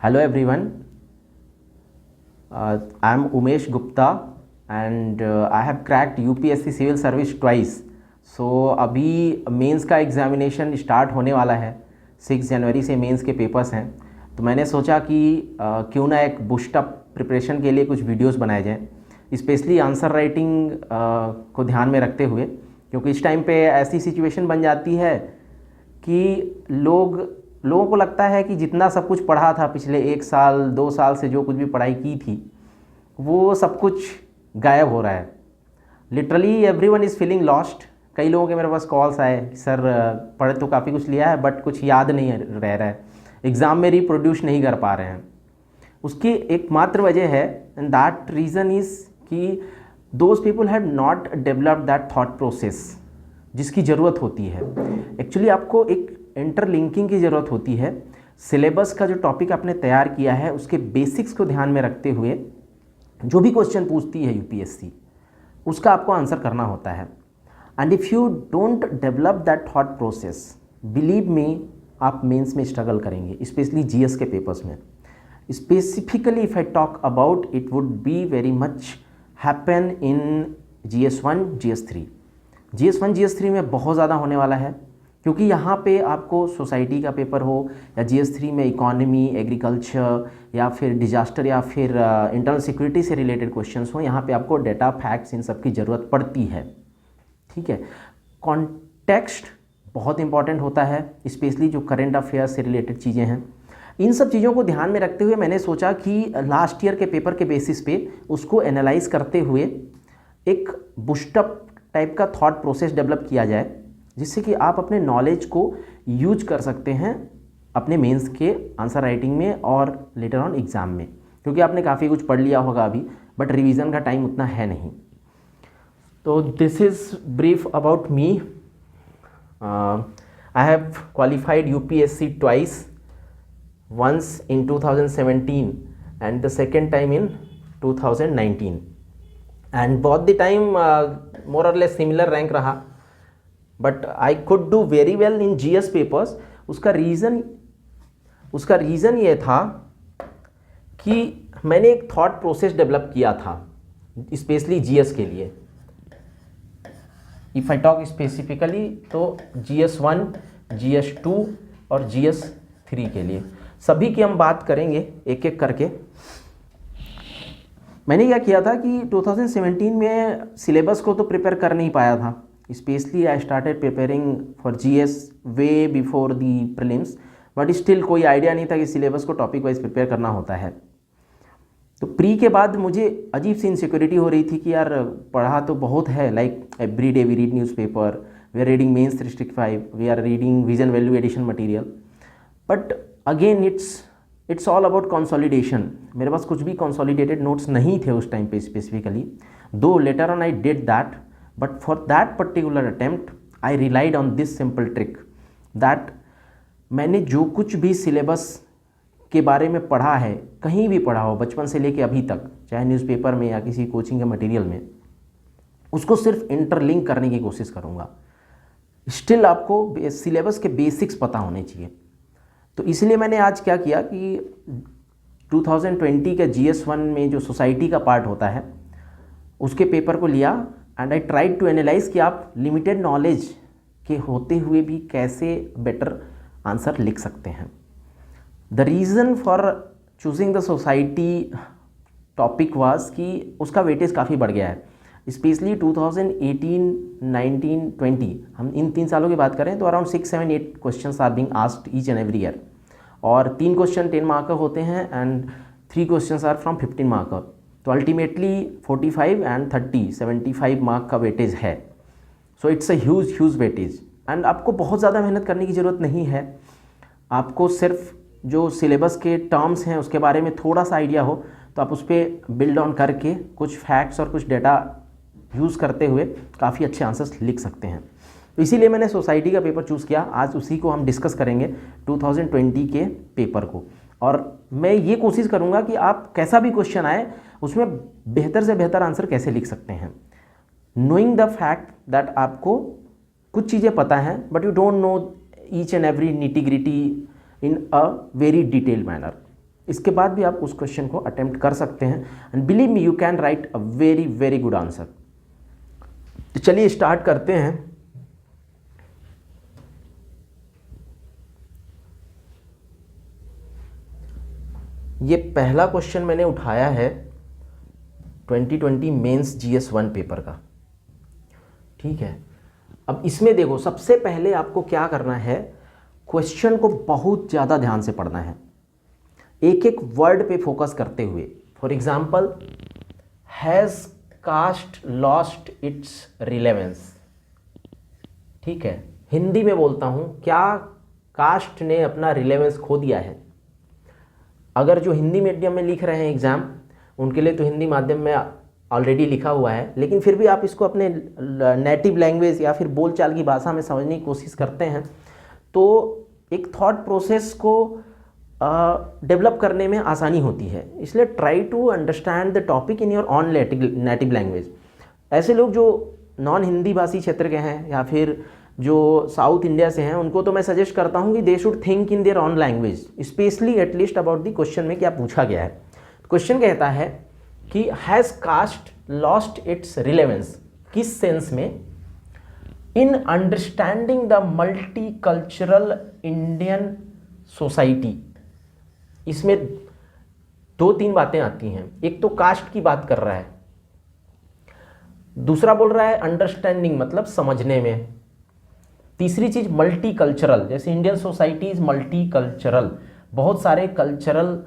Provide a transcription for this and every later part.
Hello everyone, I am Umesh Gupta and I have cracked UPSC Civil Service twice. So अभी mains का examination start होने वाला है, 6 जनवरी से मेंस के पेपर्स हैं। तो मैंने सोचा कि क्यों ना एक बूस्टअप प्रिपरेशन के लिए कुछ वीडियोस बनाए जाएं, स्पेशली आंसर राइटिंग को ध्यान में रखते हुए, क्योंकि इस टाइम पे ऐसी सिचुएशन बन जाती है कि लोगों को लगता है कि जितना सब कुछ पढ़ा था पिछले 1 साल 2 साल से, जो कुछ भी पढ़ाई की थी वो सब कुछ गायब हो रहा है। Literally everyone is feeling lost. कई लोगों के मेरे पास कॉल्स आए कि सर पढ़ तो काफ़ी कुछ लिया है बट कुछ याद नहीं रह रहा है, एग्ज़ाम में रिप्रोड्यूस नहीं कर पा रहे हैं। उसकी एकमात्र वजह है, एंड दैट रीज़न इज़ कि those people have not developed that thought process जिसकी ज़रूरत होती है। एक्चुअली आपको एक इंटरलिंकिंग की ज़रूरत होती है। सिलेबस का जो टॉपिक आपने तैयार किया है उसके बेसिक्स को ध्यान में रखते हुए जो भी क्वेश्चन पूछती है यूपीएससी, उसका आपको आंसर करना होता है। And if you don't develop that thought process, believe me, आप मेंस में स्ट्रगल करेंगे, स्पेशली जीएस के पेपर्स में। Specifically if I talk about, it would be very much happen in GS1 GS3। GS1 GS3 में बहुत ज़्यादा होने वाला है, क्योंकि यहाँ पे आपको सोसाइटी का पेपर हो या GS3 में इकोनॉमी, एग्रीकल्चर या फिर डिजास्टर या फिर इंटरनल सिक्योरिटी से रिलेटेड क्वेश्चंस हो, यहाँ पे आपको डेटा, फैक्ट्स, इन सब की ज़रूरत पड़ती है। ठीक है, कॉन्टेक्स्ट बहुत इंपॉर्टेंट होता है, स्पेशली जो करंट अफेयर्स से रिलेटेड चीज़ें हैं। इन सब चीज़ों को ध्यान में रखते हुए मैंने सोचा कि लास्ट ईयर के पेपर के बेसिस पे उसको एनालाइज करते हुए एक बूस्टअप टाइप का थॉट प्रोसेस डेवलप किया जाए, जिससे कि आप अपने नॉलेज को यूज कर सकते हैं अपने मेंस के आंसर राइटिंग में और लेटर ऑन एग्ज़ाम में। क्योंकि आपने काफ़ी कुछ पढ़ लिया होगा अभी, बट रिवीजन का टाइम उतना है नहीं। तो this is brief about me. I have qualified UPSC twice, once in 2017 and the second time in 2019, and both the time more or less similar rank रहा, but I could do very well in GS papers। उसका reason ये था कि मैंने एक thought process develop किया था specially GS के लिए। इफ़ आई टॉक स्पेसिफिकली तो GS1, GS2 और GS3 के लिए, सभी की हम बात करेंगे एक एक करके। मैंने क्या किया था कि 2017 में सिलेबस को तो प्रिपेयर कर नहीं पाया था, specially I started preparing for GS way before the prelims, but still कोई आइडिया नहीं था कि सिलेबस को टॉपिक वाइज प्रिपेयर करना होता है। तो प्री के बाद मुझे अजीब सी इनसिक्योरिटी हो रही थी कि यार पढ़ा तो बहुत है, like every day we read newspaper, we are reading mains 365, we are reading vision value addition material, but again it's all about consolidation. मेरे पास कुछ भी कंसोलिडेटेड नोट्स नहीं थे उस टाइम पे स्पेसिफिकली, दो later on I did that, but for that particular attempt I relied on this simple trick that मैंने जो कुछ भी सिलेबस के बारे में पढ़ा है, कहीं भी पढ़ा हो बचपन से लेके अभी तक, चाहे न्यूज़पेपर में या किसी कोचिंग के मटेरियल में, उसको सिर्फ इंटरलिंक करने की कोशिश करूँगा। स्टिल आपको सिलेबस के बेसिक्स पता होने चाहिए। तो इसलिए मैंने आज क्या किया कि 2020 के GS1 में जो सोसाइटी का पार्ट होता है उसके पेपर को लिया, and I tried to analyse कि आप लिमिटेड नॉलेज के होते हुए भी कैसे बेटर आंसर लिख सकते हैं। The reason for choosing the society topic was कि उसका वेटेज काफ़ी बढ़ गया है, स्पेशली 2018, 19, 20, हम इन 3 सालों की बात करें तो around 6, 7, 8 questions are being asked each and every year, और 3 क्वेश्चन 10 मार्कर होते हैं and 3 questions are from 15 marker. तो अल्टीमेटली 45 एंड 30, 75 मार्क का वेटेज है। So it's a huge weightage, and आपको बहुत ज़्यादा मेहनत करने की ज़रूरत नहीं है। आपको सिर्फ जो सिलेबस के टर्म्स हैं उसके बारे में थोड़ा सा आइडिया हो तो आप उस पर बिल्ड ऑन करके कुछ फैक्ट्स और कुछ डेटा यूज़ करते हुए काफ़ी अच्छे आंसर्स लिख सकते हैं। तो इसीलिए मैंने सोसाइटी का पेपर चूज़ किया। आज उसी को हम डिस्कस करेंगे, 2020 के पेपर को, और मैं ये कोशिश करूँगा कि आप कैसा भी क्वेश्चन आए उसमें बेहतर से बेहतर आंसर कैसे लिख सकते हैं, नोइंग द फैक्ट दैट आपको कुछ चीज़ें पता हैं but you don't know each and every nitty gritty in a very detailed manner. इसके बाद भी आप उस क्वेश्चन को अटेम्प्ट कर सकते हैं and believe me you can write a very very good answer. तो चलिए स्टार्ट करते हैं। ये पहला क्वेश्चन मैंने उठाया है 2020 मेंस जीएस 1 पेपर का, ठीक है। अब इसमें देखो, सबसे पहले आपको क्या करना है, क्वेश्चन को बहुत ज़्यादा ध्यान से पढ़ना है, एक एक वर्ड पे फोकस करते हुए। For example, has caste lost its relevance, ठीक है। हिंदी में बोलता हूँ, क्या कास्ट ने अपना रिलेवेंस खो दिया है। अगर जो हिंदी मीडियम में लिख रहे हैं एग्ज़ाम, उनके लिए तो हिंदी माध्यम में ऑलरेडी लिखा हुआ है, लेकिन फिर भी आप इसको अपने नेटिव लैंग्वेज या फिर बोलचाल की भाषा में समझने की कोशिश करते हैं, तो एक थॉट प्रोसेस को डेवलप करने में आसानी होती है। इसलिए try to understand the topic in your own native language. ऐसे लोग जो नॉन हिंदी भाषी क्षेत्र के हैं या फिर जो साउथ इंडिया से हैं, उनको तो मैं सजेस्ट करता हूं कि they should think in their own language, specially at least about the question में क्या पूछा गया है। क्वेश्चन कहता है कि has caste lost its relevance, किस सेंस में, in understanding the multicultural Indian society. इसमें 2-3 बातें आती हैं। एक तो कास्ट की बात कर रहा है, दूसरा बोल रहा है अंडरस्टैंडिंग मतलब समझने में, तीसरी चीज मल्टी कल्चरल, जैसे Indian society is multi cultural, बहुत सारे कल्चरल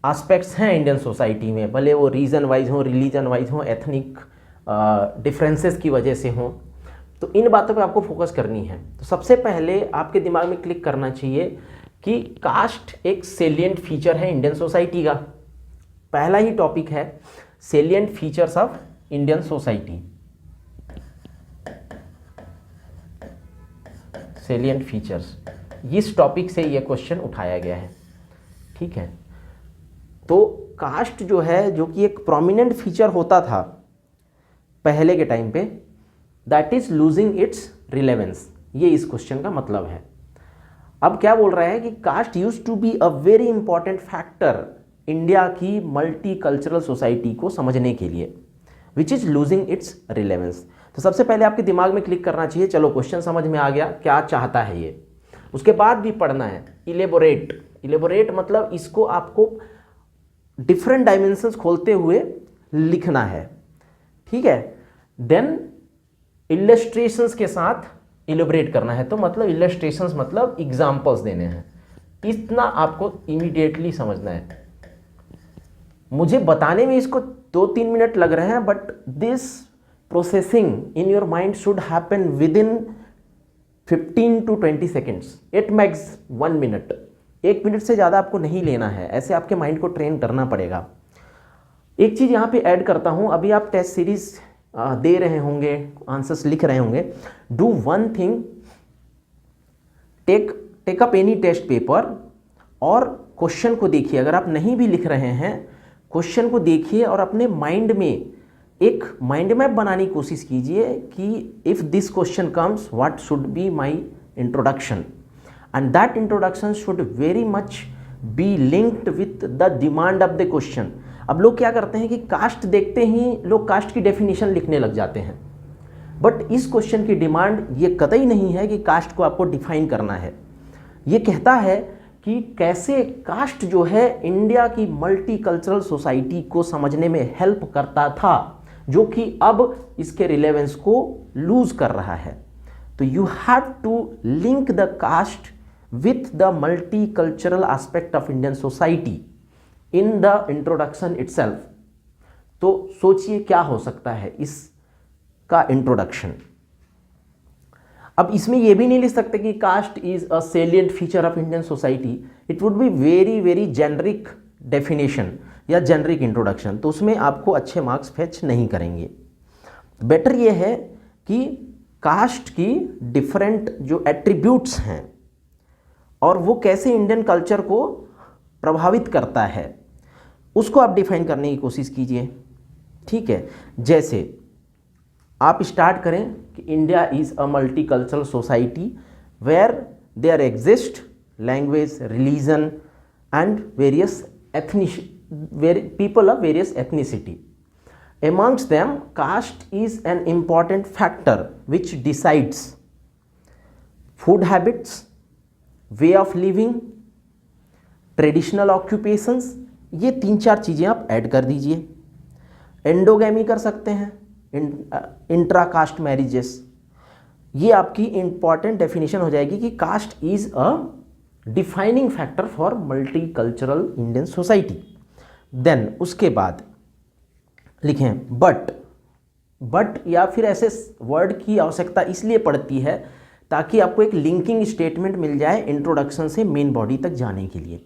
एस्पेक्ट्स हैं इंडियन सोसाइटी में, भले वो रीजन वाइज हो, रिलीजन वाइज हो, एथनिक डिफरेंसेस की वजह से हो। तो इन बातों पे आपको फोकस करनी है। तो सबसे पहले आपके दिमाग में क्लिक करना चाहिए कि कास्ट एक सेलिएंट फीचर है इंडियन सोसाइटी का। पहला ही टॉपिक है salient features of Indian society, salient features, इस टॉपिक से ये क्वेश्चन उठाया गया है, ठीक है। तो कास्ट जो है, जो कि एक प्रोमिनेंट फीचर होता था पहले के टाइम पे, that is losing its relevance, ये इस क्वेश्चन का मतलब है। अब क्या बोल रहा है कि caste used to be a very important factor India की मल्टी कल्चरल सोसाइटी को समझने के लिए, which is losing its relevance. तो सबसे पहले आपके दिमाग में क्लिक करना चाहिए, चलो क्वेश्चन समझ में आ गया, क्या चाहता है ये। उसके बाद भी पढ़ना है इलेबोरेट। इलेबोरेट मतलब इसको आपको डिफरेंट डायमेंशंस खोलते हुए लिखना है, ठीक है। देन इलस्ट्रेशंस के साथ इलेबोरेट करना है। तो मतलब इलस्ट्रेशंस मतलब एग्जांपल्स देने हैं। इतना आपको इमीडिएटली समझना है। मुझे बताने में इसको 2-3 मिनट लग रहे हैं, but this processing in your mind should happen with in 15 to 20 seconds, at max 1 minute. 1 minute से ज़्यादा आपको नहीं लेना है, ऐसे आपके माइंड को ट्रेन करना पड़ेगा। एक चीज़ यहाँ पे ऐड करता हूँ, अभी आप टेस्ट सीरीज दे रहे होंगे, आंसर्स लिख रहे होंगे, do one thing, take up any test paper और क्वेश्चन को देखिए। अगर आप नहीं भी लिख रहे हैं, क्वेश्चन को देखिए और अपने माइंड में एक माइंड मैप बनाने की कोशिश कीजिए कि if this question comes what should be my introduction, and that introduction should very much be linked with the demand of the question. अब लोग क्या करते हैं कि कास्ट देखते ही लोग कास्ट की डेफिनेशन लिखने लग जाते हैं, बट इस क्वेश्चन की डिमांड ये कतई नहीं है कि कास्ट को आपको डिफाइन करना है। ये कहता है कि कैसे कास्ट जो है इंडिया की मल्टी कल्चरल सोसाइटी को समझने में हेल्प करता था, जो कि अब इसके रिलेवेंस को लूज कर रहा है। तो you have to link the caste with the multicultural aspect of Indian society in the introduction itself. तो सोचिए क्या हो सकता है इसका इंट्रोडक्शन। अब इसमें यह भी नहीं लिख सकते कि caste is a salient feature of Indian society, it would be very very generic definition या जेनरिक इंट्रोडक्शन, तो उसमें आपको अच्छे मार्क्स फेच नहीं करेंगे। बेटर ये है कि कास्ट की डिफरेंट जो एट्रीब्यूट्स हैं और वो कैसे इंडियन कल्चर को प्रभावित करता है, उसको आप डिफाइन करने की कोशिश कीजिए, ठीक है। जैसे आप स्टार्ट करें कि India is a multicultural society where there exist language, religion and various people of various ethnicity. Amongst them, caste is an important factor which decides food habits, way of living, traditional occupations. ये 3-4 चीज़ें आप add कर दीजिए. Endogamy कर सकते हैं, intra cast marriages. ये आपकी इंपॉर्टेंट डेफिनेशन हो जाएगी कि caste is a defining factor for multicultural Indian society. Then उसके बाद लिखें बट या फिर ऐसे वर्ड की आवश्यकता इसलिए पड़ती है ताकि आपको एक लिंकिंग स्टेटमेंट मिल जाए इंट्रोडक्शन से मेन बॉडी तक जाने के लिए.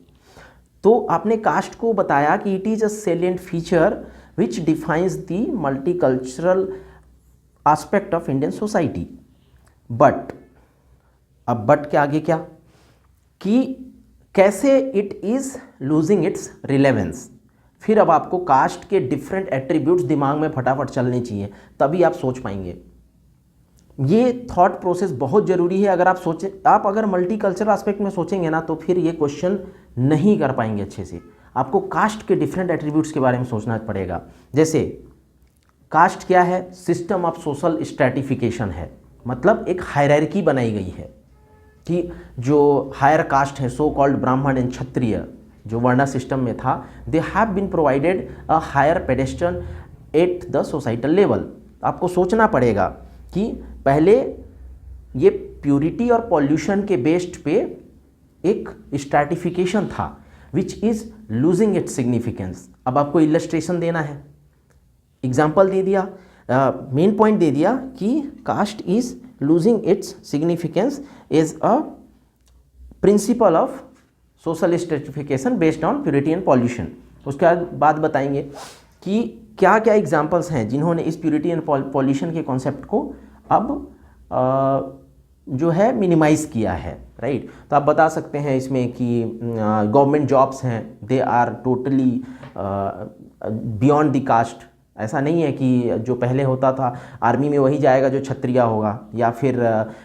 तो आपने कास्ट को बताया कि it is a salient feature which defines the multicultural aspect of Indian society. But अब बट के आगे क्या कि कैसे it is losing its relevance. फिर अब आपको कास्ट के डिफरेंट एट्रीब्यूट्स दिमाग में फटाफट चलने चाहिए, तभी आप सोच पाएंगे. ये थॉट प्रोसेस बहुत ज़रूरी है. अगर आप अगर मल्टी कल्चरल एस्पेक्ट में सोचेंगे ना तो फिर ये क्वेश्चन नहीं कर पाएंगे अच्छे से. आपको कास्ट के डिफरेंट एट्रीब्यूट्स के बारे में सोचना पड़ेगा. जैसे कास्ट क्या है? सिस्टम ऑफ सोशल स्ट्रैटिफिकेशन है. मतलब एक हायरार्की बनाई गई है कि जो हायर कास्ट है, सो कॉल्ड ब्राह्मण एंड क्षत्रिय, जो वर्ण सिस्टम में था, they have been provided a higher pedestal at the societal level. आपको सोचना पड़ेगा कि पहले ये प्यूरिटी और पॉल्यूशन के बेस्ड पे एक स्ट्रैटिफिकेशन था which is losing its significance. अब आपको इलस्ट्रेशन देना है, एग्जाम्पल दे दिया, मेन पॉइंट दे दिया कि caste is losing its significance is a principle of social stratification based on purity and pollution. उसके बाद बताएंगे कि क्या क्या एग्जाम्पल्स हैं जिन्होंने इस प्यूरिटी एंड पॉल्यूशन के कॉन्सेप्ट को अब जो है मिनिमाइज़ किया है. राइट. तो आप बता सकते हैं इसमें कि गवर्नमेंट जॉब्स हैं, they are totally beyond the caste. ऐसा नहीं है कि जो पहले होता था आर्मी में वही जाएगा जो क्षत्रिय होगा, या फिर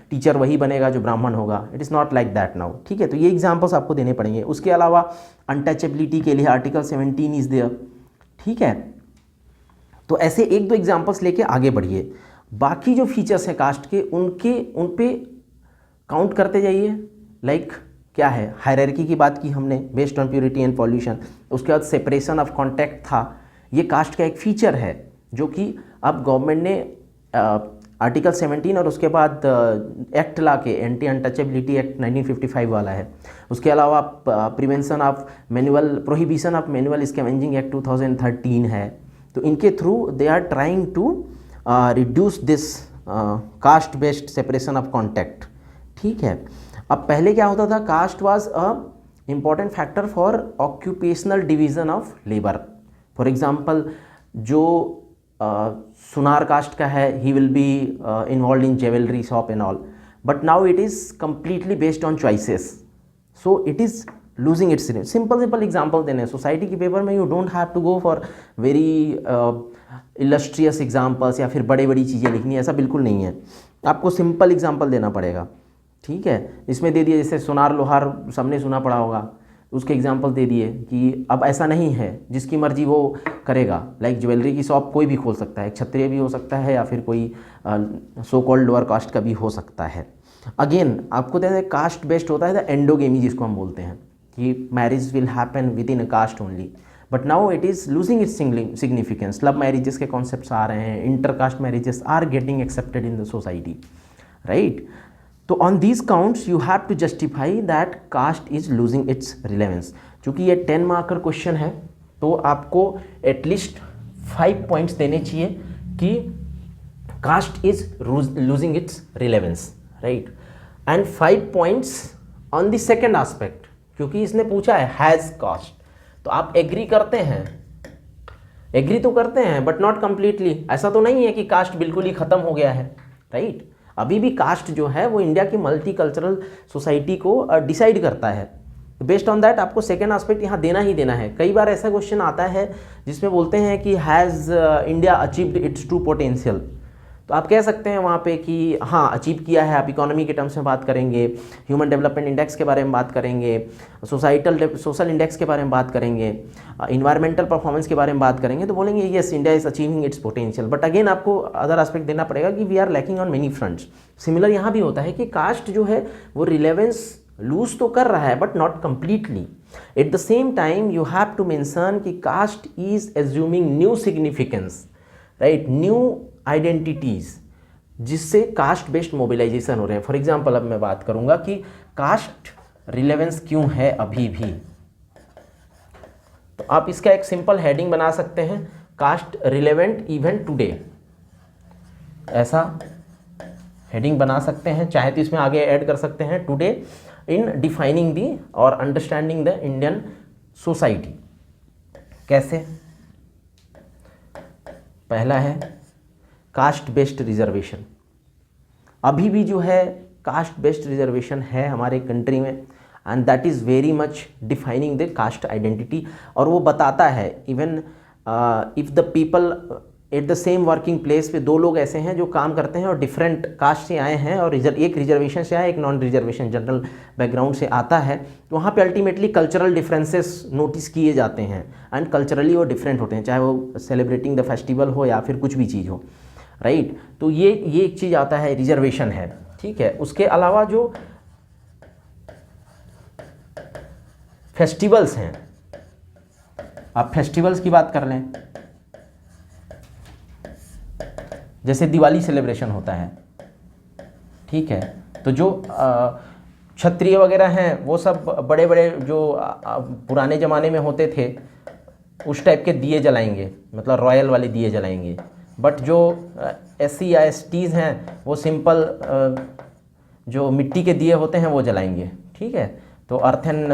टीचर वही बनेगा जो ब्राह्मण होगा. It is not like that now. ठीक है. तो ये एग्जांपल्स आपको देने पड़ेंगे. उसके अलावा अनटचेबिलिटी के लिए आर्टिकल 17 इज़ देयर. ठीक है. तो ऐसे 1-2 एग्जांपल्स लेके आगे बढ़िए. बाकी जो फीचर्स हैं कास्ट के उन पे काउंट करते जाइए. लाइक क्या है? हायरार्की की बात की हमने based on purity and pollution. उसके बाद सेपरेशन ऑफ कॉन्टैक्ट था. ये कास्ट का एक फीचर है जो कि अब गवर्नमेंट ने आर्टिकल 17 और उसके बाद एक्ट ला के एंटी अनटचेबिलिटी एक्ट 1955 वाला है. उसके अलावा prevention of manual prohibition of manual scavenging act 2013 है. तो इनके through they are trying to reduce this caste based separation of contact. ठीक है. अब पहले क्या होता था? Caste was a important factor for occupational division of labour. For example जो सुनार कास्ट का है, he will be involve in jewellery shop and all, but now it is completely based on choices. So it is losing its. Simple example देने society के paper में. You don't have to go for very illustrious examples या फिर बड़ी चीज़ें लिखनी, ऐसा बिल्कुल नहीं है. आपको सिंपल एग्जाम्पल देना पड़ेगा. ठीक है. इसमें दे दिए जैसे सोनार लोहार सबने सुना पड़ा होगा, उसके एग्जाम्पल दे दिए कि अब ऐसा नहीं है, जिसकी मर्जी वो करेगा. लाइक ज्वेलरी की शॉप कोई भी खोल सकता है, क्षत्रिय भी हो सकता है या फिर कोई सो कॉल्ड लोअर कास्ट का भी हो सकता है. अगेन आपको देखते हैं कास्ट बेस्ड होता है द एंडोगेमी, जिसको हम बोलते हैं कि marriage will happen within a caste only. But now it is losing its significance. Love marriages के कॉन्सेप्ट्स आ रहे हैं, inter caste marriages are getting accepted in the society. Right. तो on these counts you have to justify that caste is losing its relevance. चूँकि ये 10 marker question है तो आपको एटलीस्ट 5 पॉइंट्स देने चाहिए कि caste is losing its relevance. Right. And 5 points on the second aspect, क्योंकि इसने पूछा है हैज़ कास्ट. तो आप एग्री करते हैं, एग्री तो करते हैं बट नॉट कंप्लीटली. ऐसा तो नहीं है कि कास्ट बिल्कुल ही ख़त्म हो गया है. राइट. अभी भी कास्ट जो है वो इंडिया की मल्टी कल्चरल सोसाइटी को डिसाइड करता है. बेस्ड ऑन दैट आपको सेकेंड एस्पेक्ट यहाँ देना ही देना है. कई बार ऐसा क्वेश्चन आता है जिसमें बोलते हैं कि has India achieved it's true potential. तो आप कह सकते हैं वहाँ पे कि हाँ अचीव किया है। आप इकोनॉमी के टर्म्स में बात करेंगे, ह्यूमन डेवलपमेंट इंडेक्स के बारे में बात करेंगे, सोशल इंडेक्स के बारे में बात करेंगे, इन्वायरमेंटल परफॉर्मेंस के बारे में बात करेंगे, तो बोलेंगे yes India is achieving its potential. But again आपको अदर एस्पेक्ट देना पड़ेगा कि we are lacking on many fronts. Similar यहाँ भी होता है कि कास्ट जो है वो रिलेवेंस लूज तो कर रहा है but not completely. At the same time you have to mention कि caste is assuming new significance, right, new identities, जिससे कास्ट बेस्ड मोबिलाइजेशन हो रहे हैं। फॉर एग्जाम्पल अब मैं बात करूंगा कि कास्ट रिलेवेंस क्यों है अभी भी, तो आप इसका एक सिंपल हेडिंग बना सकते हैं, कास्ट रिलेवेंट इवन टुडे, ऐसा हेडिंग बना सकते हैं। चाहे तो इसमें आगे ऐड कर सकते हैं टुडे इन डिफाइनिंग दी और अंडरस्टैंडिंग द इंडियन सोसाइटी। कैसे? पहला है कास्ट बेस्ड रिजर्वेशन। अभी भी जो है कास्ट बेस्ड रिजर्वेशन है हमारे कंट्री में, and that is very much defining the cast identity. और वो बताता है even if the people at the same working place पे दो लोग ऐसे हैं जो काम करते हैं और डिफरेंट कास्ट से आए हैं और एक रिजर्वेशन से आए, एक नॉन रिजर्वेशन जनरल बैकग्राउंड से आता है, तो वहाँ पे अल्टीमेटली कल्चरल डिफरेंसेस नोटिस किए जाते हैं एंड कल्चरली वो डिफरेंट होते हैं, चाहे वो सेलिब्रेटिंग द फेस्टिवल हो या फिर कुछ भी चीज़ हो, राइट। तो ये एक चीज़ आता है, रिजर्वेशन है, ठीक है। उसके अलावा जो फेस्टिवल्स हैं, आप फेस्टिवल्स की बात कर लें, जैसे दिवाली सेलिब्रेशन होता है, ठीक है, तो जो क्षत्रिय वगैरह हैं वो सब बड़े बड़े जो पुराने ज़माने में होते थे उस टाइप के दिए जलाएंगे, मतलब रॉयल वाले दिए जलाएंगे। बट जो SC या STs हैं वो सिंपल जो मिट्टी के दिए होते हैं वो जलाएंगे, ठीक है। तो अर्थन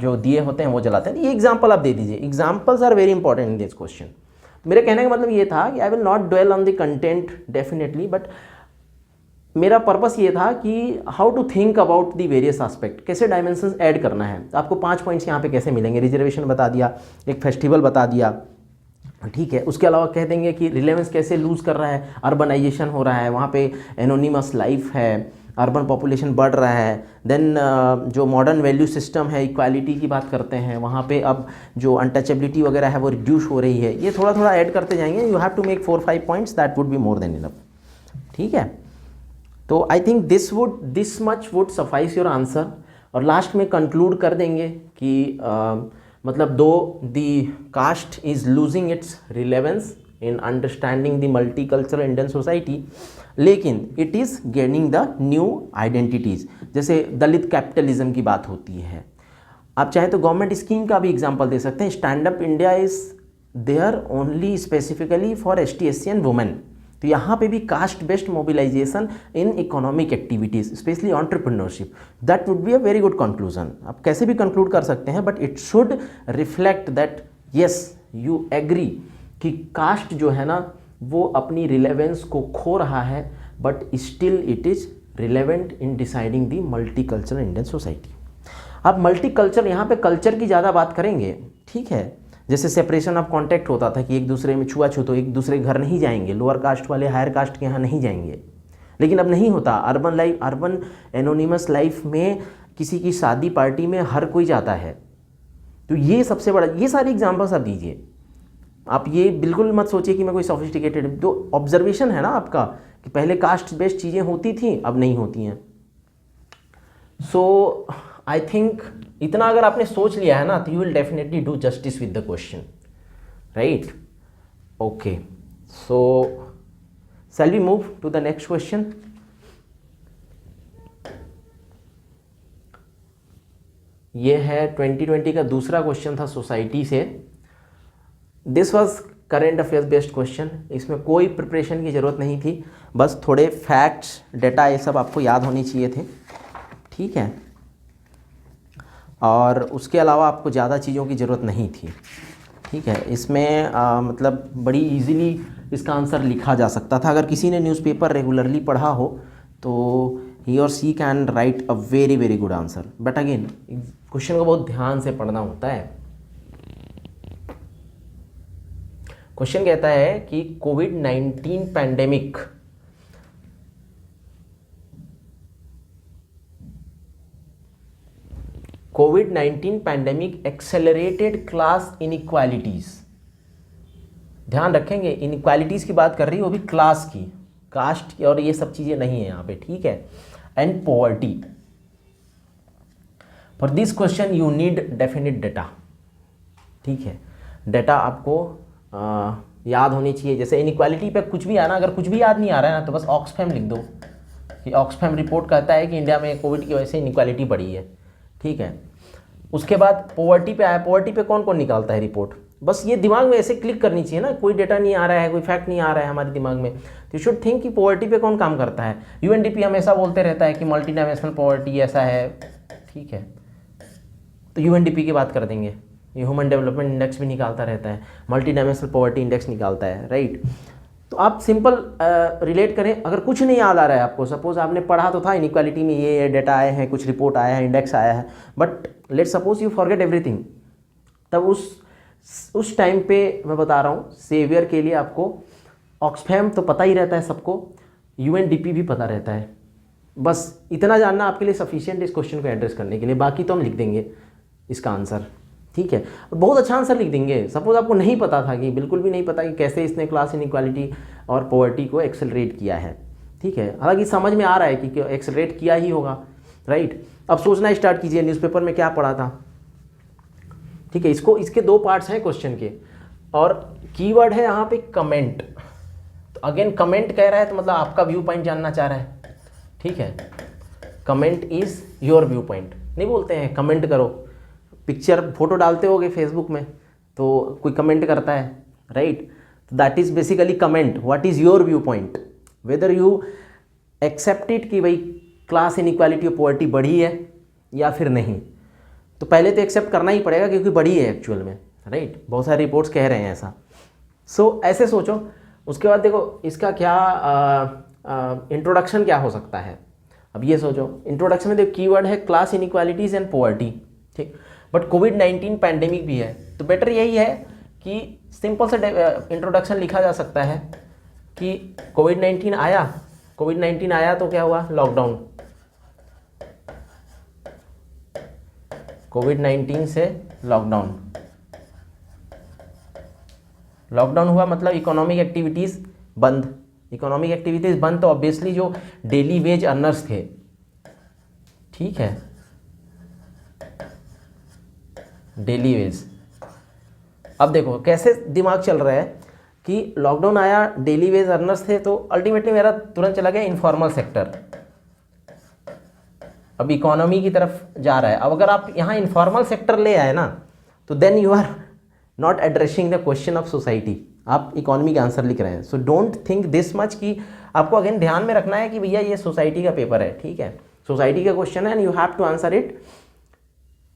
जो दिए होते हैं वो जलाते हैं। ये एग्जांपल आप दे दीजिए, examples are very important in this question. मेरे कहने का मतलब ये था कि I will not dwell on the content definitely, but मेरा पर्पस ये था कि how to think about the various aspect, कैसे डायमेंशंस ऐड करना है। तो आपको 5 पॉइंट्स यहाँ पे कैसे मिलेंगे, रिजर्वेशन बता दिया, एक फेस्टिवल बता दिया, ठीक है। उसके अलावा कह देंगे कि रिलेवेंस कैसे लूज़ कर रहा है, अर्बनाइजेशन हो रहा है, वहाँ पे एनोनिमस लाइफ है, अर्बन पॉपुलेशन बढ़ रहा है। देन जो मॉडर्न वैल्यू सिस्टम है, इक्वालिटी की बात करते हैं, वहाँ पे अब जो अनटचेबिलिटी वगैरह है वो रिड्यूस हो रही है। ये थोड़ा थोड़ा ऐड करते जाएंगे। You have to make 4-5 points, that would be more than enough, ठीक है। तो I think this much would suffice your answer. और लास्ट में कंक्लूड कर देंगे कि मतलब though the caste is losing its relevance in understanding the multicultural Indian society, लेकिन it is gaining the new identities. जैसे दलित कैपिटलिज्म की बात होती है, आप चाहे तो गवर्नमेंट स्कीम का भी एग्जांपल दे सकते हैं। Stand up India is there only specifically for ST SC and women. तो यहाँ पे भी caste based mobilisation in economic activities, specially entrepreneurship, that would be a very good conclusion. आप कैसे भी कंक्लूड कर सकते हैं, but it should reflect that yes you agree कि कास्ट जो है ना वो अपनी रिलेवेंस को खो रहा है, but still it is relevant in deciding the multicultural Indian society. अब मल्टीकल्चर, यहाँ पे कल्चर की ज़्यादा बात करेंगे, ठीक है। जैसे सेपरेशन ऑफ कॉन्टैक्ट होता था कि एक दूसरे में छुआछूत, तो एक दूसरे के घर नहीं जाएंगे, लोअर कास्ट वाले हायर कास्ट के यहाँ नहीं जाएंगे, लेकिन अब नहीं होता। Urban life, urban anonymous life में किसी की शादी पार्टी में हर कोई जाता है। तो ये सबसे बड़ा, ये सारी एग्जांपल्स आप दीजिए। आप ये बिल्कुल मत सोचिए कि मैं कोई सोफिस्टिकेटेड, जो ऑब्जर्वेशन है ना आपका कि पहले कास्ट बेस्ड चीज़ें होती थी अब नहीं होती हैं। सो आई थिंक इतना अगर आपने सोच लिया है ना तो you will definitely do justice with the question, right. Okay, so shall we move to the next question. ये है 2020 का दूसरा क्वेश्चन था सोसाइटी से। This was current affairs based question. इसमें कोई प्रिपरेशन की ज़रूरत नहीं थी, बस थोड़े फैक्ट्स, डेटा, ये सब आपको याद होने चाहिए थे, ठीक है। और उसके अलावा आपको ज़्यादा चीज़ों की ज़रूरत नहीं थी, ठीक है। इसमें मतलब बड़ी इजीली इसका आंसर लिखा जा सकता था। अगर किसी ने न्यूज़पेपर रेगुलरली पढ़ा हो तो ही और she can write a very very good answer. But again question को बहुत ध्यान से पढ़ना होता है। क्वेश्चन कहता है कि कोविड-19 पैंडेमिक कोविड-19 पैंडेमिक एक्सेलरेटेड क्लास इनइक्वालिटीज। ध्यान रखेंगे, इनइक्वालिटीज की बात कर रही है, वो भी क्लास की, कास्ट की और ये सब चीजें नहीं है यहाँ पे, ठीक है। And poverty. For this question you need definite data, ठीक है। डेटा आपको याद होनी चाहिए। जैसे इनइक्वालिटी पे कुछ भी आना, अगर कुछ भी याद नहीं आ रहा है ना तो बस ऑक्सफैम लिख दो कि ऑक्सफैम रिपोर्ट कहता है कि इंडिया में कोविड की वजह से इनइक्वालिटी बढ़ी है, ठीक है। उसके बाद पॉवर्टी पे आया, पॉवर्टी पे कौन कौन निकालता है रिपोर्ट, बस ये दिमाग में ऐसे क्लिक करनी चाहिए ना, कोई डेटा नहीं आ रहा है, कोई फैक्ट नहीं आ रहा है हमारे दिमाग में, तो यू शुड थिंक कि पॉवर्टी पे कौन काम करता है। यूएनडीपी हमेशा बोलते रहता है कि मल्टी डायमेंशनल पॉवर्टी ऐसा है, ठीक है, तो यूएनडीपी की बात कर देंगे। ये ह्यूमन डेवलपमेंट इंडेक्स भी निकालता रहता है, मल्टी डायमेंशनल पॉवर्टी इंडेक्स निकालता है, राइट। तो आप सिंपल रिलेट करें, अगर कुछ नहीं याद आ रहा है आपको, सपोज आपने पढ़ा तो था इनइक्वालिटी में ये डेटा आए हैं, कुछ रिपोर्ट आया है, इंडेक्स आया है, but let suppose you forget everything, तब उस टाइम पे मैं बता रहा हूँ सेवियर के लिए आपको ऑक्सफैम तो पता ही रहता है सबको, यूएनडीपी भी पता रहता है, बस इतना जानना आपके लिए सफिशिएंट इस क्वेश्चन को एड्रेस करने के लिए। बाकी तो हम लिख देंगे इसका आंसर, ठीक है, बहुत अच्छा आंसर लिख देंगे। सपोज आपको नहीं पता था, कि बिल्कुल भी नहीं पता कि कैसे इसने क्लास इनइक्वालिटी और पॉवर्टी को एक्सेलरेट किया है, ठीक है, हालांकि समझ में आ रहा है कि एक्सेलरेट किया ही होगा, राइट। अब सोचना स्टार्ट कीजिए न्यूज़पेपर में क्या पढ़ा था, ठीक है। इसके दो पार्ट्स हैं क्वेश्चन के, और कीवर्ड है यहाँ पे कमेंट। तो अगेन कमेंट कह रहा है तो मतलब आपका व्यू पॉइंट जानना चाह रहा है, ठीक है। Comment is your view point, नहीं बोलते हैं कमेंट करो, पिक्चर फोटो डालते होगे फेसबुक में तो कोई कमेंट करता है, राइट। तो that is basically comment, what is your view point, whether you accept it कि भाई क्लास इनइक्वालिटी और पॉवर्टी बढ़ी है या फिर नहीं। तो पहले तो एक्सेप्ट करना ही पड़ेगा क्योंकि बढ़ी है एक्चुअल में, राइट, बहुत सारे रिपोर्ट्स कह रहे हैं ऐसा। सो ऐसे सोचो। उसके बाद देखो इसका क्या इंट्रोडक्शन क्या हो सकता है। अब ये सोचो, इंट्रोडक्शन में देखो कीवर्ड है क्लास इनइक्वालिटीज एंड पॉवर्टी, ठीक, बट कोविड-19 पैंडेमिक भी है, तो बेटर यही है कि सिंपल से इंट्रोडक्शन लिखा जा सकता है कि कोविड-19 आया तो क्या हुआ, लॉकडाउन। कोविड-19 से लॉकडाउन हुआ मतलब इकोनॉमिक एक्टिविटीज़ बंद, तो ऑब्वियसली जो डेली वेज अर्नर्स थे, ठीक है, डेली वेज। अब देखो कैसे दिमाग चल रहा है कि लॉकडाउन आया, डेली वेज अर्नर्स थे, तो अल्टीमेटली मेरा तुरंत चला गया इनफॉर्मल सेक्टर, अब इकोनॉमी की तरफ जा रहा है। अब अगर आप यहाँ इनफॉर्मल सेक्टर ले आए ना तो then you are not addressing the question of society, आप इकोनॉमी का आंसर लिख रहे हैं। So don't think this much कि आपको अगेन ध्यान में रखना है कि भैया ये सोसाइटी का पेपर है, ठीक है, सोसाइटी का क्वेश्चन है and you have to answer it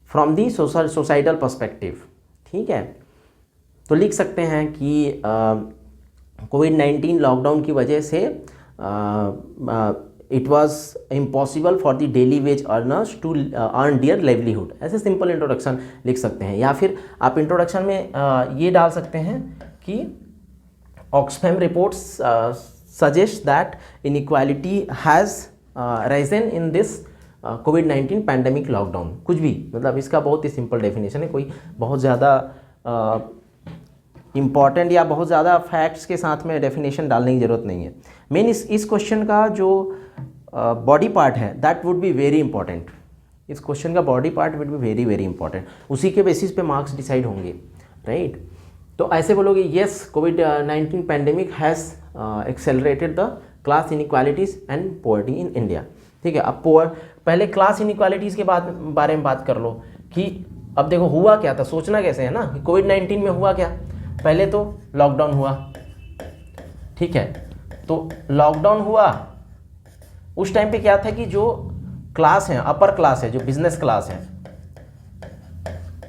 from the societal perspective, ठीक है। तो लिख सकते हैं कि कोविड-19 लॉकडाउन की वजह से it was impossible for the daily wage earners to earn their livelihood, ऐसे सिंपल इंट्रोडक्शन लिख सकते हैं। या फिर आप इंट्रोडक्शन में ये डाल सकते हैं कि Oxfam reports suggest that inequality has risen in this covid pandemic lockdown, कुछ भी, मतलब इसका बहुत ही सिंपल डेफिनेशन है, कोई बहुत ज़्यादा इम्पॉर्टेंट या बहुत ज़्यादा फैक्ट्स के साथ में डेफिनेशन डालने की ज़रूरत नहीं है। मेन इस क्वेश्चन का जो बॉडी पार्ट है that would be very important, इस क्वेश्चन का body part would be very very important, उसी के बेसिस पे मार्क्स डिसाइड होंगे, राइट। तो ऐसे बोलोगे yes covid pandemic has accelerated the class inequalities and poverty in India, ठीक है। अब पहले क्लास इनइक्वालिटीज़ के बारे में बात कर लो कि अब देखो हुआ क्या था, सोचना कैसे है ना, कोविड-19 में हुआ क्या, पहले तो लॉकडाउन हुआ, ठीक है। तो लॉकडाउन हुआ उस टाइम पे क्या था कि जो क्लास है, अपर क्लास है, जो बिजनेस क्लास है,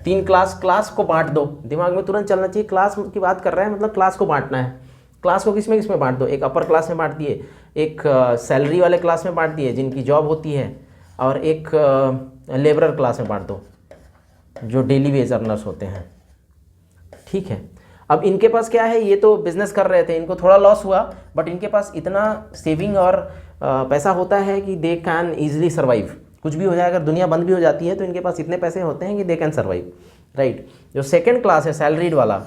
3 क्लास को बांट दो, दिमाग में तुरंत चलना चाहिए, क्लास की बात कर रहा है मतलब क्लास को बांटना है। क्लास को किस में बांट दो, एक अपर क्लास में बांट दिए, एक सैलरी वाले क्लास में बांट दिए जिनकी जॉब होती है, और एक लेबरर क्लास में बांट दो जो डेली वेज अर्नर्स होते हैं, ठीक है। अब इनके पास क्या है, ये तो बिजनेस कर रहे थे, इनको थोड़ा लॉस हुआ, बट इनके पास इतना सेविंग और पैसा होता है कि दे कैन ईजिली सर्वाइव, कुछ भी हो जाए, अगर दुनिया बंद भी हो जाती है तो इनके पास इतने पैसे होते हैं कि दे कैन सर्वाइव, राइट। जो सेकंड क्लास है सैलरीड वाला,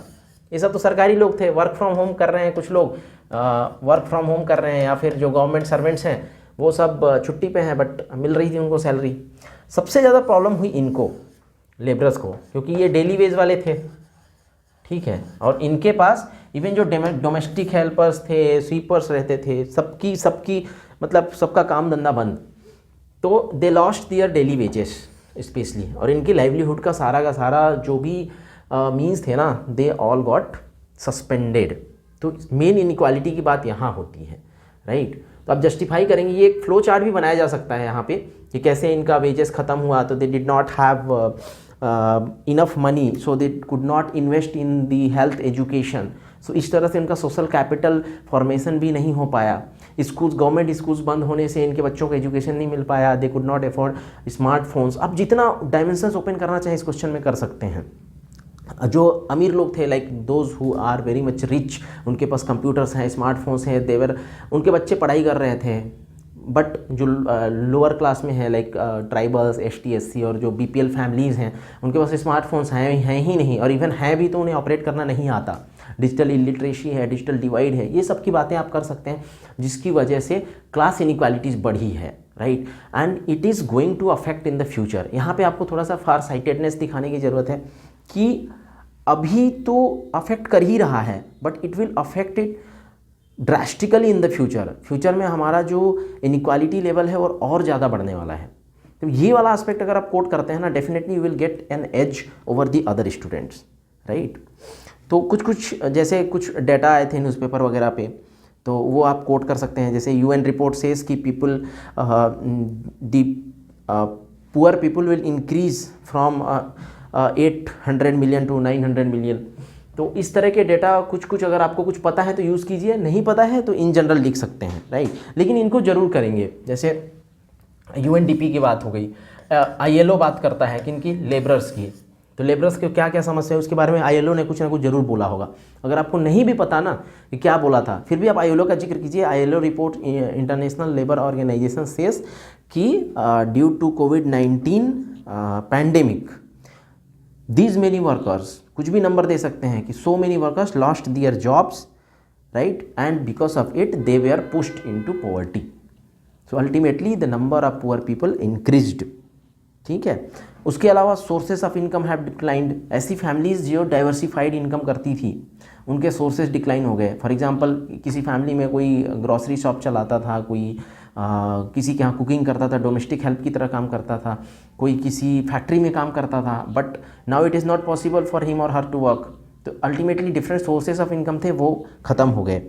ये सब तो सरकारी लोग थे, वर्क फ्रॉम होम कर रहे हैं, कुछ लोग वर्क फ्रॉम होम कर रहे हैं, या फिर जो गवर्नमेंट सर्वेंट्स हैं वो सब छुट्टी पे हैं बट मिल रही थी उनको सैलरी। सबसे ज़्यादा प्रॉब्लम हुई इनको, लेबरर्स को, क्योंकि ये डेली वेज वाले थे, ठीक है, और इनके पास इवन जो डोमेस्टिक हेल्पर्स थे, स्वीपर्स रहते थे, सबकी मतलब सबका काम धंधा बंद, तो they lost their daily wages specially, और इनकी लाइवलीहुड का सारा जो भी मीन्स थे ना, दे ऑल गॉट सस्पेंडेड। तो मेन इनइक्वालिटी की बात यहाँ होती है, राइट। तो आप जस्टिफाई करेंगे, ये एक फ्लो चार्ट भी बनाया जा सकता है यहाँ पे कि कैसे इनका वेजेस ख़त्म हुआ, तो they did not have enough money, so they could not invest in the health education, सो इस तरह से उनका सोशल कैपिटल फॉर्मेशन भी नहीं हो पाया। स्कूल्स, गवर्नमेंट स्कूल्स बंद होने से इनके बच्चों को एजुकेशन नहीं मिल पाया, दे कुड नॉट अफोर्ड स्मार्टफोन्स। आप जितना डायमेंशंस ओपन करना चाहें इस क्वेश्चन में कर सकते हैं। जो अमीर लोग थे, like those who are very much rich, उनके पास कंप्यूटर्स हैं, स्मार्टफोन्स हैं, देवर, उनके बच्चे पढ़ाई कर रहे थे। बट जो लोअर क्लास में है, लाइक ट्राइबल्स, ST SC और जो BPL फैमिलीज़ हैं, उनके पास स्मार्टफोन्स हैं ही नहीं, और इवन हैं भी तो उन्हें ऑपरेट करना नहीं आता। डिजिटल इलिटरेसी है, डिजिटल डिवाइड है, ये सब की बातें आप कर सकते हैं, जिसकी वजह से क्लास इनइक्वालिटीज़ बढ़ी है, right, and it is going to affect in the future. यहाँ पे आपको थोड़ा सा फार साइटेडनेस दिखाने की ज़रूरत है कि अभी तो अफेक्ट कर ही रहा है, but it will affect it drastically in the future में हमारा जो इनइक्वालिटी लेवल है और ज़्यादा बढ़ने वाला है। तो ये वाला एस्पेक्ट अगर आप कोट करते हैं ना, definitely you will get an edge over the other students, right. तो कुछ जैसे कुछ डाटा आए थे न्यूज़पेपर वगैरह पे, तो वो आप कोट कर सकते हैं। जैसे UN रिपोर्ट सेज कि people the poor people will increase from 800 million to 900 million. तो इस तरह के डेटा कुछ अगर आपको कुछ पता है तो यूज़ कीजिए, नहीं पता है तो इन जनरल लिख सकते हैं, राइट, लेकिन इनको ज़रूर करेंगे। जैसे UNDP की बात हो गई, ILO बात करता है किनकी, लेबरर्स की। तो लेबरर्स की क्या क्या समस्या है उसके बारे में ILO ने कुछ ना कुछ ज़रूर बोला होगा। अगर आपको नहीं भी पता ना कि क्या बोला था, फिर भी आप ILO का जिक्र कीजिए। ILO report, international labour organization says कि due to COVID-19 pandemic these many workers, कुछ भी नंबर दे सकते हैं कि so many workers lost their jobs, right, and because of it they were pushed into poverty. So ultimately the number of poor people increased, ठीक है। उसके अलावा sources of income have declined. ऐसी फैमिलीज जो डाइवर्सिफाइड इनकम करती थी उनके sources decline हो गए। फॉर एग्जांपल, किसी फैमिली में कोई ग्रॉसरी शॉप चलाता था, कोई किसी के यहाँ कुकिंग करता था, डोमेस्टिक हेल्प की तरह काम करता था, कोई किसी फैक्ट्री में काम करता था, but now it is not possible for him और हर टू वर्क। तो ultimately different sources of income थे वो ख़त्म हो गए।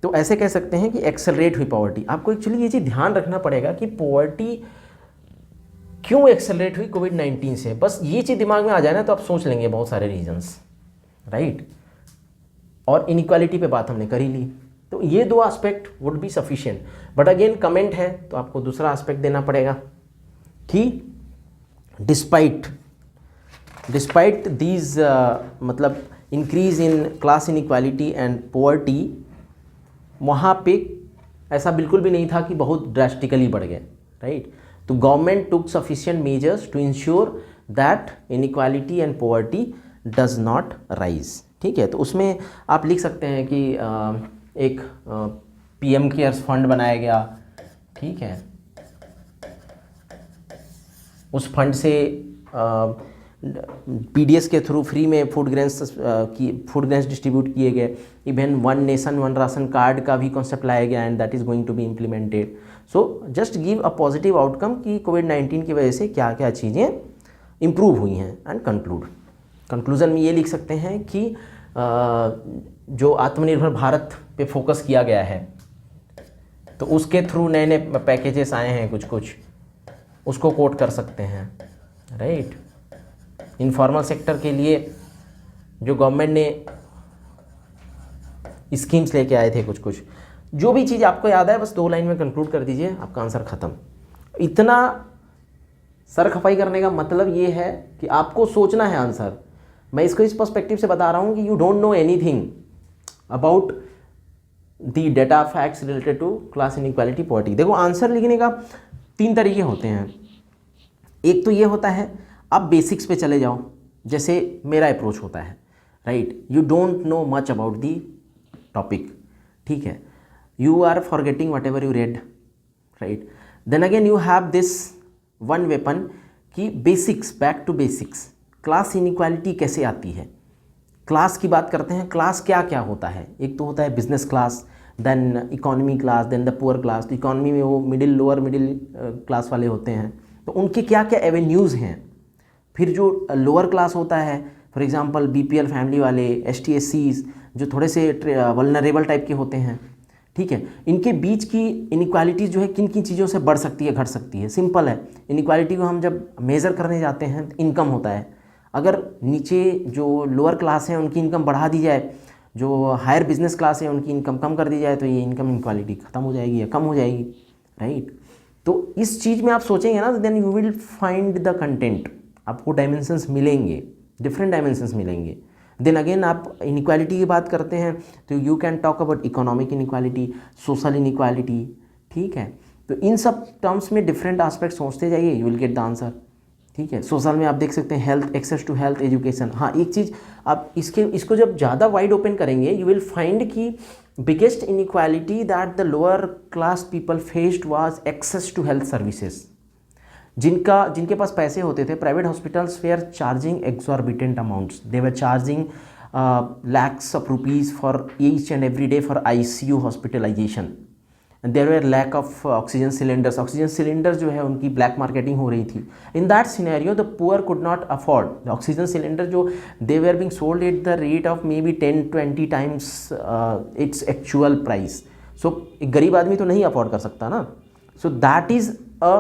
तो ऐसे कह सकते हैं कि एक्सेलरेट हुई पॉवर्टी। आपको एक्चुअली ये चीज़ ध्यान रखना पड़ेगा कि पॉवर्टी क्यों एक्सेलरेट हुई COVID-19 से। बस ये चीज़ दिमाग में आ जाए ना तो आप सोच लेंगे बहुत सारे रीजंस, राइट। और इनइक्वालिटी पे बात हमने कर ही ली, तो ये दो aspect would be sufficient. But again comment है तो आपको दूसरा एस्पेक्ट देना पड़ेगा कि डिस्पाइट दीज मतलब increase in class inequality and poverty, वहाँ पे ऐसा बिल्कुल भी नहीं था कि बहुत ड्रास्टिकली बढ़ गए, राइट। तो government took sufficient measures to ensure that inequality and poverty does not rise, ठीक है। तो उसमें आप लिख सकते हैं कि एक PM केयर्स फंड बनाया गया, ठीक है। उस फंड से PDS के थ्रू फ्री में फूड ग्रेन्स डिस्ट्रीब्यूट किए गए। Even one nation one ration card का भी कॉन्सेप्ट लाया गया and that is going to be implemented. So just give a positive outcome कि COVID-19 की वजह से क्या क्या चीज़ें इम्प्रूव हुई हैं एंड कंक्लूजन में ये लिख सकते हैं कि जो आत्मनिर्भर भारत पे फोकस किया गया है तो उसके थ्रू नए नए पैकेजेस आए हैं, कुछ उसको कोट कर सकते हैं, राइट। इनफॉर्मल सेक्टर के लिए जो गवर्नमेंट ने स्कीम्स लेके आए थे, कुछ जो भी चीज़ आपको याद है बस 2 लाइन में कंक्लूड कर दीजिए, आपका आंसर ख़त्म। इतना सर खपाई करने का मतलब ये है कि आपको सोचना है आंसर। मैं इसको इस पर्सपेक्टिव से बता रहा हूँ कि you don't know anything about the data facts related to class inequality poverty. देखो, आंसर लिखने का 3 तरीके होते हैं। एक तो ये होता है आप बेसिक्स पे चले जाओ, जैसे मेरा अप्रोच होता है, right, you don't know much about the topic, ठीक है, you are forgetting whatever you read, right, then again you have this one weapon कि basics, back to basics, class inequality कैसे आती है, क्लास की बात करते हैं, क्लास क्या क्या होता है, एक तो होता है business class, then economy class, then the poor class, तो इकोनॉमी में वो मिडिल लोअर मिडिल क्लास वाले होते हैं, तो उनके क्या क्या एवेन्यूज़ हैं, फिर जो लोअर क्लास होता है, फॉर एग्जांपल बीपीएल फैमिली वाले, एसटी/एससीज जो थोड़े से वल्नरेबल टाइप के होते हैं, ठीक है, इनके बीच की इनइक्वालिटीज़ जो है किन किन चीज़ों से बढ़ सकती है, घट सकती है, सिंपल है, इनइक्वालिटी को हम जब मेज़र करने जाते हैं तो इनकम होता है, अगर नीचे जो लोअर क्लास है उनकी इनकम बढ़ा दी जाए, जो हायर बिजनेस क्लास है उनकी इनकम कम कर दी जाए, तो ये इनकम इनक्वालिटी ख़त्म हो जाएगी या कम हो जाएगी, राइट। तो इस चीज़ में आप सोचेंगे ना, then you will find the content, आपको डायमेंशंस मिलेंगे, डिफरेंट डायमेंशंस मिलेंगे। देन अगेन आप इनइक्वालिटी की बात करते हैं तो you can talk about economic inequality, social inequality, ठीक है, तो इन सब टर्म्स में डिफरेंट एस्पेक्ट सोचते जाइए, you will get the answer, ठीक है। सोशल में आप देख सकते हैं health, access to health, education. हाँ, एक चीज़ आप इसको जब ज़्यादा वाइड ओपन करेंगे, यू विल फाइंड कि biggest inequality that the lower class people faced was access to health services. जिनके पास पैसे होते थे, private hospitals were charging exorbitant amounts, they were charging lakhs of rupees for each and every day for ICU hospitalization. And there were lack of oxygen cylinders. Oxygen cylinders जो है उनकी black marketing हो रही थी. In that scenario, the poor could not afford the oxygen cylinder जो they were being sold at the rate of maybe 10-20 times its actual price. So एक गरीब आदमी तो नहीं afford कर सकता ना. So that is a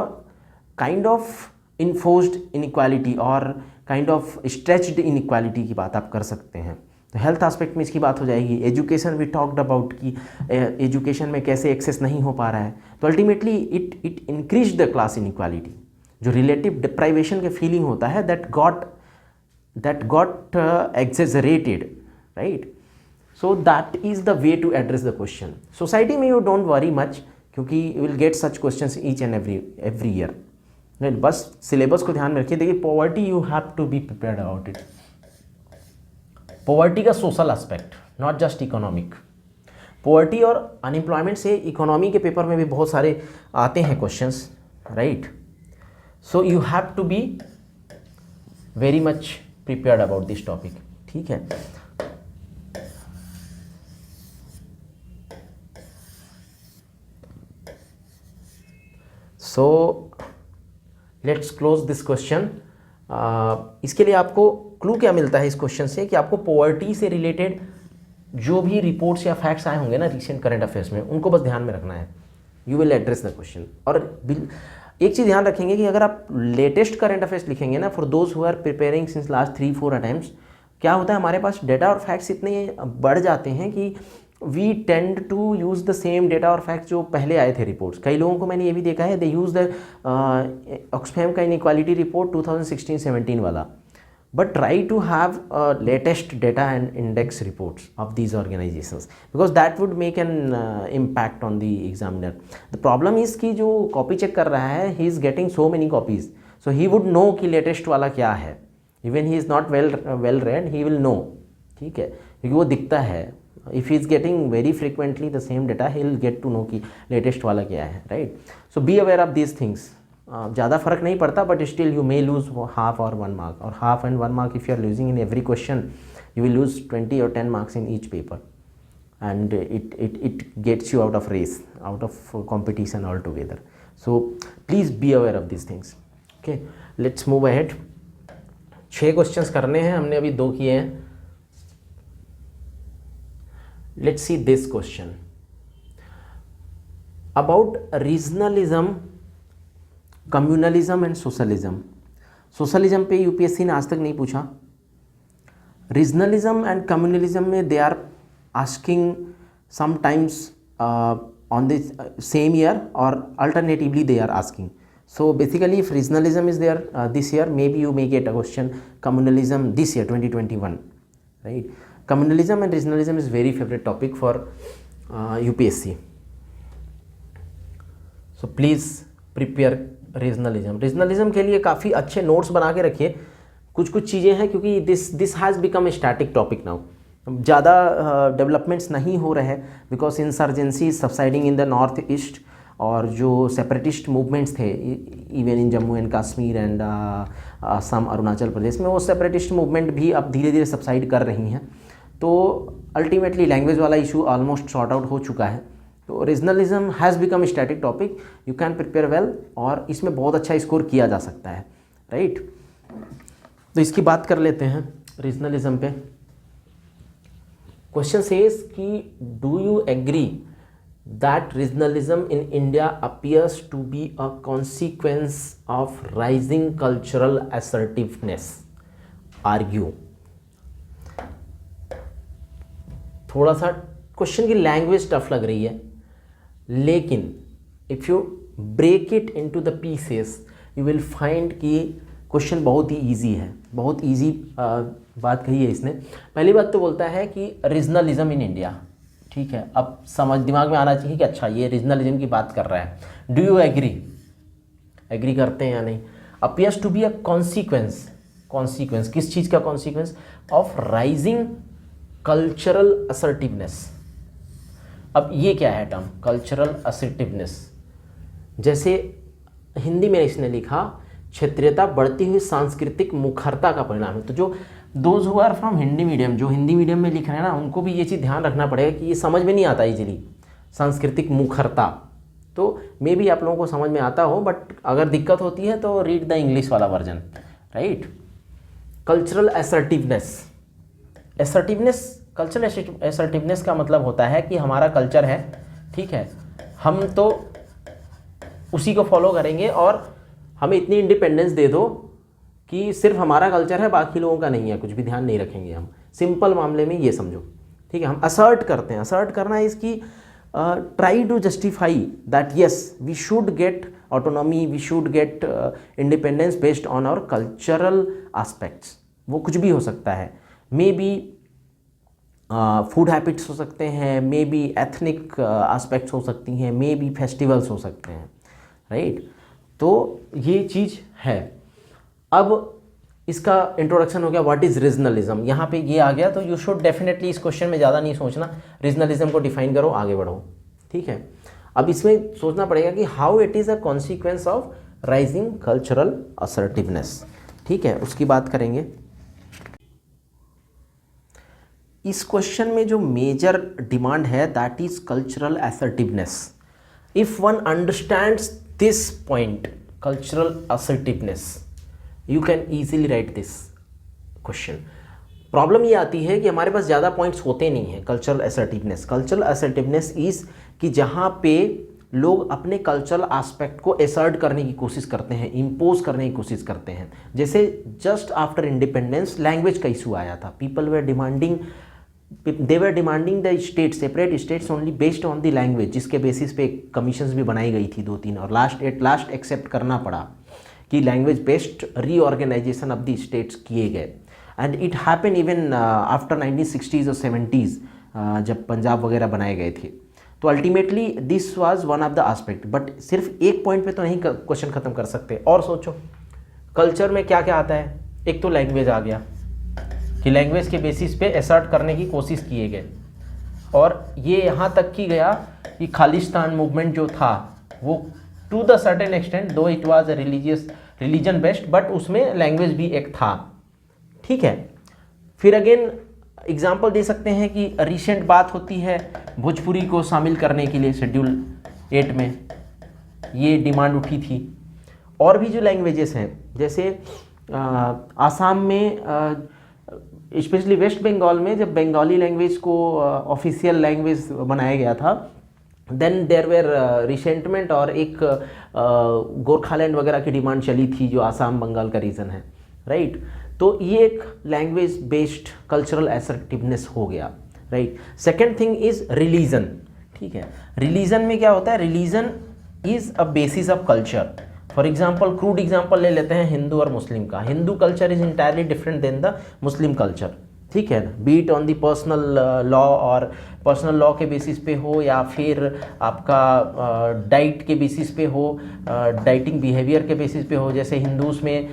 kind of enforced inequality और काइंड ऑफ स्ट्रेच्ड इनइक्वालिटी की बात आप कर सकते हैं। तो हेल्थ एस्पेक्ट में इसकी बात हो जाएगी। एजुकेशन वी टॉक्ड अबाउट कि एजुकेशन में कैसे एक्सेस नहीं हो पा रहा है, तो ultimately it increase the class inequality. जो रिलेटिव डिप्राइवेशन के फीलिंग होता है that got exaggerated, right. So that is the way to address the question. Society में यू डोंट वरी मच, क्योंकि you will get such question each and every year, right. बस syllabus को ध्यान में रखिए। देखिए, poverty you have to be prepared about it. Poverty का social aspect, not just economic. Poverty और अनएम्प्लॉयमेंट से इकोनॉमी के पेपर में भी बहुत सारे आते हैं questions, right. So you have to be very much prepared about this topic, ठीक है। So let's close this question. इसके लिए आपको क्लू क्या मिलता है इस क्वेश्चन से, कि आपको पॉवर्टी से रिलेटेड जो भी रिपोर्ट्स या फैक्ट्स आए होंगे ना रिसेंट करंट अफेयर्स में, उनको बस ध्यान में रखना है। You will address the question. और एक चीज़ ध्यान रखेंगे कि अगर आप लेटेस्ट करंट अफेयर्स लिखेंगे ना, for those who are preparing since last 3-4 attempts, क्या होता है, हमारे पास डेटा और फैक्ट्स इतने बढ़ जाते हैं कि we tend to use the same data और फैक्ट्स जो पहले आए थे रिपोर्ट्स। कई लोगों को मैंने ये भी देखा है, दे यूज़ द ऑक्सफैम का इनइक्वालिटी रिपोर्ट 2016-17 वाला, but try to have latest data and index reports of these organizations, because that would make an impact on the examiner. The problem is कि जो कॉपी चेक कर रहा है, he is getting so many copies, so he would know कि latest वाला क्या है। even he is not well read, he will know, ठीक है, क्योंकि वो दिखता है। if he is getting very frequently the same data, he will get to know कि latest वाला क्या है, right? so be aware of these things. ज़्यादा फर्क नहीं पड़ता, but still you may lose half और 1 मार्क, और half and 1 mark if you are losing in every question, you will lose 20 or 10 marks in each paper, and it gets you out of race, out of competition all together. So please be aware of this things. Okay, let's move ahead. 6 questions करने हैं, हमने अभी 2 किए हैं। Let's see this question about regionalism, communalism and socialism. Socialism पे UPSC ने आज तक नहीं पूछा। रीजनलिज्म एंड कम्युनलिज्म में they are asking sometimes on this same year, और alternatively they are asking. So basically if regionalism is there this year, maybe you may get a question communalism this year 2021, right. Communalism and regionalism is very favourite topic for UPSC, so please prepare regionalism, regionalism के लिए काफ़ी अच्छे notes बना के रखिए, कुछ कुछ चीज़ें हैं क्योंकि this has become a static topic now, ज़्यादा डेवलपमेंट्स नहीं हो रहे हैं because insurgency subsiding in the north east, और जो सेपरेटिस्ट मूवमेंट्स थे even in Jammu and Kashmir and Assam Arunachal Pradesh में, वो सेपरेटिस्ट मूवमेंट भी अब धीरे धीरे सबसाइड कर रही हैं। तो अल्टीमेटली लैंग्वेज वाला इशू ऑलमोस्ट सॉर्ट आउट हो चुका है। तो regionalism has become static topic, you can prepare well और इसमें बहुत अच्छा स्कोर किया जा सकता है, राइट। तो इसकी बात कर लेते हैं रीजनलिज्म पे। क्वेश्चन सेज कि do you agree that regionalism in India appears to be a consequence of rising cultural assertiveness, argue. थोड़ा सा क्वेश्चन की लैंग्वेज टफ लग रही है, लेकिन if you break it into the pieces you will find कि question बहुत ही इजी है, बहुत इजी बात कही है इसने। पहली बात तो बोलता है कि रीजनलिज्म इन इंडिया, ठीक है। अब समझ दिमाग में आना चाहिए कि अच्छा ये रीजनलिज्म की बात कर रहा है। डू यू एग्री, एग्री करते हैं या नहीं। Appears to be a consequence, consequence किस चीज़ का consequence, of rising cultural assertiveness. अब ये क्या है टर्म कल्चरल असर्टिवनेस, जैसे हिंदी में इसने लिखा क्षेत्रीयता बढ़ती हुई सांस्कृतिक मुखरता का परिणाम है। तो जो those who are from Hindi medium, जो हिंदी मीडियम में लिख रहे हैं ना, उनको भी ये चीज़ ध्यान रखना पड़ेगा कि ये समझ में नहीं आता इजीली, सांस्कृतिक मुखरता। तो मे बी आप लोगों को समझ में आता हो, बट अगर दिक्कत होती है तो रीड द इंग्लिश वाला version, right. Cultural assertiveness, assertiveness, cultural assertiveness का मतलब होता है कि हमारा कल्चर है, ठीक है, हम तो उसी को फॉलो करेंगे और हमें इतनी इंडिपेंडेंस दे दो कि सिर्फ हमारा कल्चर है, बाकी लोगों का नहीं है, कुछ भी ध्यान नहीं रखेंगे हम। सिंपल मामले में ये समझो, ठीक है। हम असर्ट करते हैं, असर्ट करना है इसकी try to justify that yes we should get autonomy, we should get independence based on our cultural aspects. वो कुछ भी हो सकता है, मे बी फूड हैबिट्स हो सकते हैं, मे बी एथनिक एस्पेक्ट्स हो सकती हैं, मे बी फेस्टिवल्स हो सकते हैं, राइट। तो ये चीज़ है। अब इसका इंट्रोडक्शन हो गया, व्हाट इज़ रीजनलिज्म, यहाँ पे ये आ गया। तो यू शुड डेफिनेटली इस क्वेश्चन में ज़्यादा नहीं सोचना, रीजनलिज्म को डिफाइन करो, आगे बढ़ो, ठीक है। अब इसमें सोचना पड़ेगा कि how it is a consequence of rising cultural assertiveness, ठीक है, उसकी बात करेंगे। इस क्वेश्चन में जो मेजर डिमांड है that is cultural assertiveness. If one understands this point cultural assertiveness, you can easily right this question. Problem ये आती है कि हमारे पास ज़्यादा पॉइंट्स होते नहीं हैं cultural assertiveness. Cultural assertiveness is कि जहाँ पे लोग अपने कल्चरल एस्पेक्ट को असर्ट करने की कोशिश करते हैं, इम्पोज करने की कोशिश करते हैं। जैसे जस्ट आफ्टर इंडिपेंडेंस लैंग्वेज का इशू आया था, people were demanding, they were demanding the state, separate states only based on the language, जिसके बेसिस पे कमीशंस भी बनाई गई थी 2-3, और लास्ट एक्सेप्ट करना पड़ा कि language based reorganisation of the states किए गए। And it happen even after 1960s और 70s जब पंजाब वगैरह बनाए गए थे। तो ultimately this was one of the aspect. But सिर्फ एक पॉइंट पे तो नहीं क्वेश्चन खत्म कर सकते। और सोचो कल्चर में क्या क्या आता है। एक तो लैंग्वेज आ गया कि लैंग्वेज के बेसिस पे असर्ट करने की कोशिश किए गए, और ये यहाँ तक की गया कि खालिस्तान मूवमेंट जो था वो टू द सर्टेन एक्सटेंट, दो it was a religion based, but उसमें लैंग्वेज भी एक था, ठीक है। फिर अगेन एग्जाम्पल दे सकते हैं कि रिसेंट बात होती है भोजपुरी को शामिल करने के लिए शेड्यूल 8 में, ये डिमांड उठी थी। और भी जो लैंग्वेजेस हैं, जैसे आसाम में स्पेशली वेस्ट बंगाल में जब बंगाली लैंग्वेज को ऑफिशियल लैंग्वेज बनाया गया था, देन देयर वेर रिसेंटमेंट, और एक गोरखालैंड वगैरह की डिमांड चली थी जो आसाम बंगाल का रीजन है, राइट। तो ये एक लैंग्वेज बेस्ड कल्चरल असर्टिवनेस हो गया, right. Second thing is religion, ठीक है। रिलीजन में क्या होता है, religion is a basis of culture. For example, crude example ले लेते हैं हिंदू और मुस्लिम का। Hindu culture is entirely different than the Muslim culture, ठीक है ना, be it on the personal law, और पर्सनल लॉ के बेसिस पे हो या फिर आपका डाइट के बेसिस पे हो, डाइटिंग बिहेवियर के बेसिस पे हो। जैसे हिंदूज़ में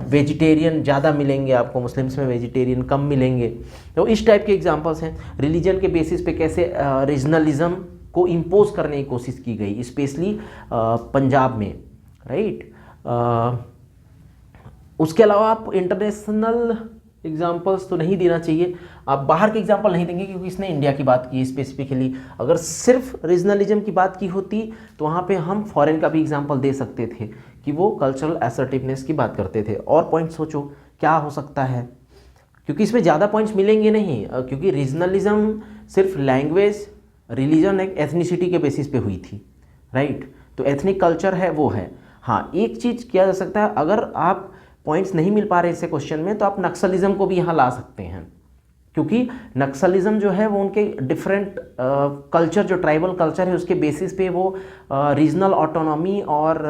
वेजिटेरियन ज़्यादा मिलेंगे आपको, मुस्लिम्स में वेजिटेरियन कम मिलेंगे। तो इस टाइप के एग्जांपल्स हैं। रिलीजन के बेसिस पे कैसे रीजनलिज्म को इम्पोज करने की कोशिश की गई, स्पेशली पंजाब में, राइट। उसके अलावा आप इंटरनेशनल एग्जाम्पल्स तो नहीं देना चाहिए, आप बाहर के एग्जाम्पल नहीं देंगे, क्योंकि इसने इंडिया की बात की स्पेसिफिकली। अगर सिर्फ रीजनलिज्म की बात की होती तो वहाँ पे हम फॉरेन का भी एग्जाम्पल दे सकते थे कि वो कल्चरल असर्टिवनेस की बात करते थे। और पॉइंट सोचो क्या हो सकता है, क्योंकि इसमें ज़्यादा पॉइंट्स मिलेंगे नहीं, क्योंकि रीजनलिज्म सिर्फ लैंग्वेज, रिलीजन, एक एथनिसिटी के बेसिस पे हुई थी, राइट। तो एथनिक कल्चर है वो है। हाँ, एक चीज़ किया जा सकता है, अगर आप पॉइंट्स नहीं मिल पा रहे इससे क्वेश्चन में, तो आप नक्सलिज्म को भी यहाँ ला सकते हैं, क्योंकि नक्सलिज्म जो है वो उनके डिफरेंट कल्चर, जो ट्राइबल कल्चर है उसके बेसिस पे वो रीजनल ऑटोनॉमी और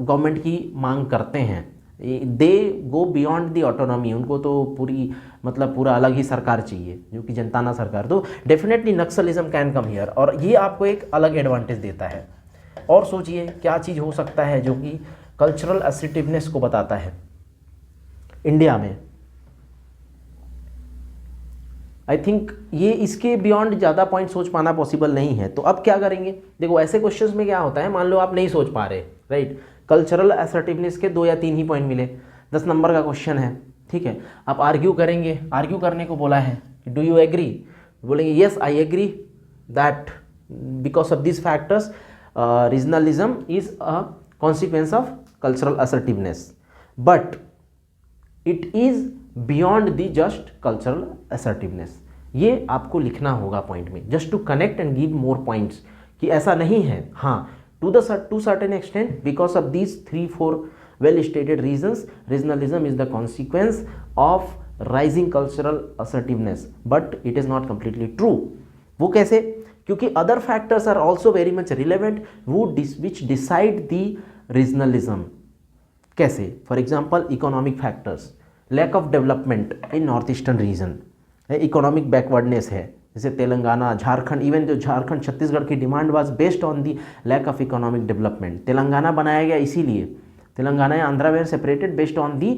गवर्नमेंट की मांग करते हैं। दे गो बियॉन्ड दी ऑटोनॉमी, उनको तो पूरी मतलब पूरा अलग ही सरकार चाहिए, जो कि जनताना सरकार। तो definitely Naxalism can come here, और ये आपको एक अलग एडवांटेज देता है। और सोचिए क्या चीज़ हो सकता है जो कि कल्चरल असर्टिवनेस को बताता है इंडिया में। आई थिंक ये इसके बियॉन्ड ज़्यादा पॉइंट सोच पाना पॉसिबल नहीं है। तो अब क्या करेंगे, देखो ऐसे क्वेश्चंस में क्या होता है, मान लो आप नहीं सोच पा रहे, राइट। कल्चरल असर्टिवनेस के 2 या 3 ही पॉइंट मिले, 10 नंबर का क्वेश्चन है, ठीक है। आप आर्ग्यू करेंगे, आर्ग्यू करने को बोला है, डू यू एग्री, बोलेंगे yes I agree that because of this factors regionalism is a consequence of cultural assertiveness, but it is beyond the just cultural assertiveness. ये आपको लिखना होगा पॉइंट में, just to connect and give more points, कि ऐसा नहीं है। हाँ, to certain extent because of these 3-4 well stated reasons regionalism is the consequence of rising cultural assertiveness, but it is not completely true. वो कैसे, क्योंकि other factors are also very much relevant which decide the regionalism. कैसे, for example economic factors, lack of development in north eastern region, economic backwardness है, जैसे Telangana, Jharkhand, even जो झारखंड छत्तीसगढ़ की demand was based on the lack of economic development. Telangana बनाया गया इसीलिए, तेलंगाना या Andhra were separated based on the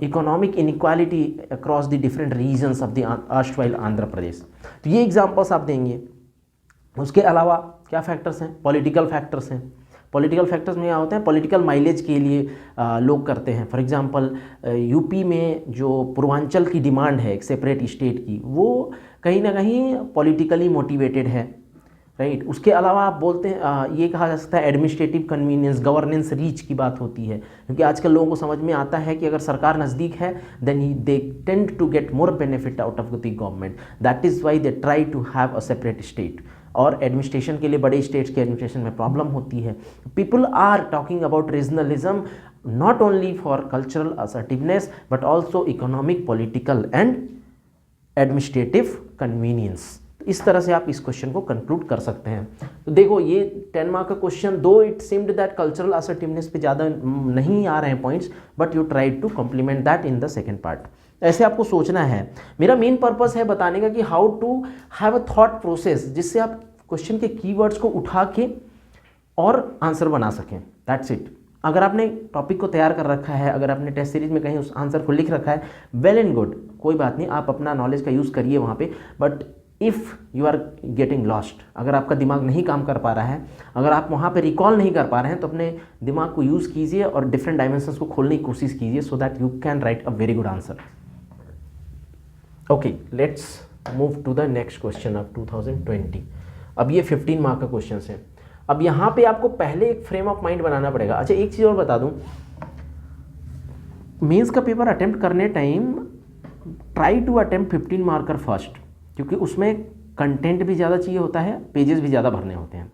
economic inequality across the different regions of the erstwhile Andhra Pradesh. तो ये एग्जाम्पल्स आप देंगे। उसके अलावा क्या फैक्टर्स हैं, पॉलिटिकल फैक्टर्स हैं। पॉलिटिकल फैक्टर्स में क्या होते हैं, पॉलिटिकल माइलेज के लिए लोग करते हैं। फॉर एग्जांपल यूपी में जो पूर्वांचल की डिमांड है एक सेपरेट स्टेट की, वो कहीं ना कहीं पॉलिटिकली मोटिवेटेड है, राइट। उसके अलावा आप बोलते हैं ये कहा जा सकता है एडमिनिस्ट्रेटिव कन्वीनियंस, गवर्नेंस रीच की बात होती है, क्योंकि आजकल लोगों को समझ में आता है कि अगर सरकार नज़दीक है then they tend to get more benefit out of the government, that is why they try to have a separate state. और एडमिनिस्ट्रेशन के लिए बड़े स्टेट्स के एडमिनिस्ट्रेशन में प्रॉब्लम होती है। People are talking about regionalism not only for cultural assertiveness but also economic, political and administrative convenience. इस तरह से आप इस क्वेश्चन को कंक्लूड कर सकते हैं। तो देखो ये 10 मार्क का question, though it seemed that cultural assertiveness पे ज़्यादा नहीं आ रहे हैं points, but you try to complement that in the second part. ऐसे आपको सोचना है। मेरा मेन पर्पस है बताने का कि how to have a thought process, जिससे आप क्वेश्चन के कीवर्ड्स को उठा के और आंसर बना सकें। That's it. अगर आपने टॉपिक को तैयार कर रखा है, अगर आपने टेस्ट सीरीज में कहीं उस आंसर को लिख रखा है, वेल एंड गुड, कोई बात नहीं, आप अपना नॉलेज का यूज़ करिए वहाँ पे। But if you are getting lost, अगर आपका दिमाग नहीं काम कर पा रहा है, अगर आप वहाँ पे रिकॉल नहीं कर पा रहे हैं, तो अपने दिमाग को यूज़ कीजिए और डिफरेंट डायमेंशंस को खोलने की कोशिश कीजिए, so that you can write a very good answer. Okay, let's move to the next question of 2020। अब ये 15 मार्क का क्वेश्चन है। अब यहाँ पे आपको पहले एक फ्रेम ऑफ माइंड बनाना पड़ेगा। अच्छा, एक चीज़ और बता दूँ, मेंस का पेपर अटेम्प्ट करने time try to attempt 15 marker first, क्योंकि उसमें कंटेंट भी ज़्यादा चाहिए होता है, पेजेस भी ज़्यादा भरने होते हैं,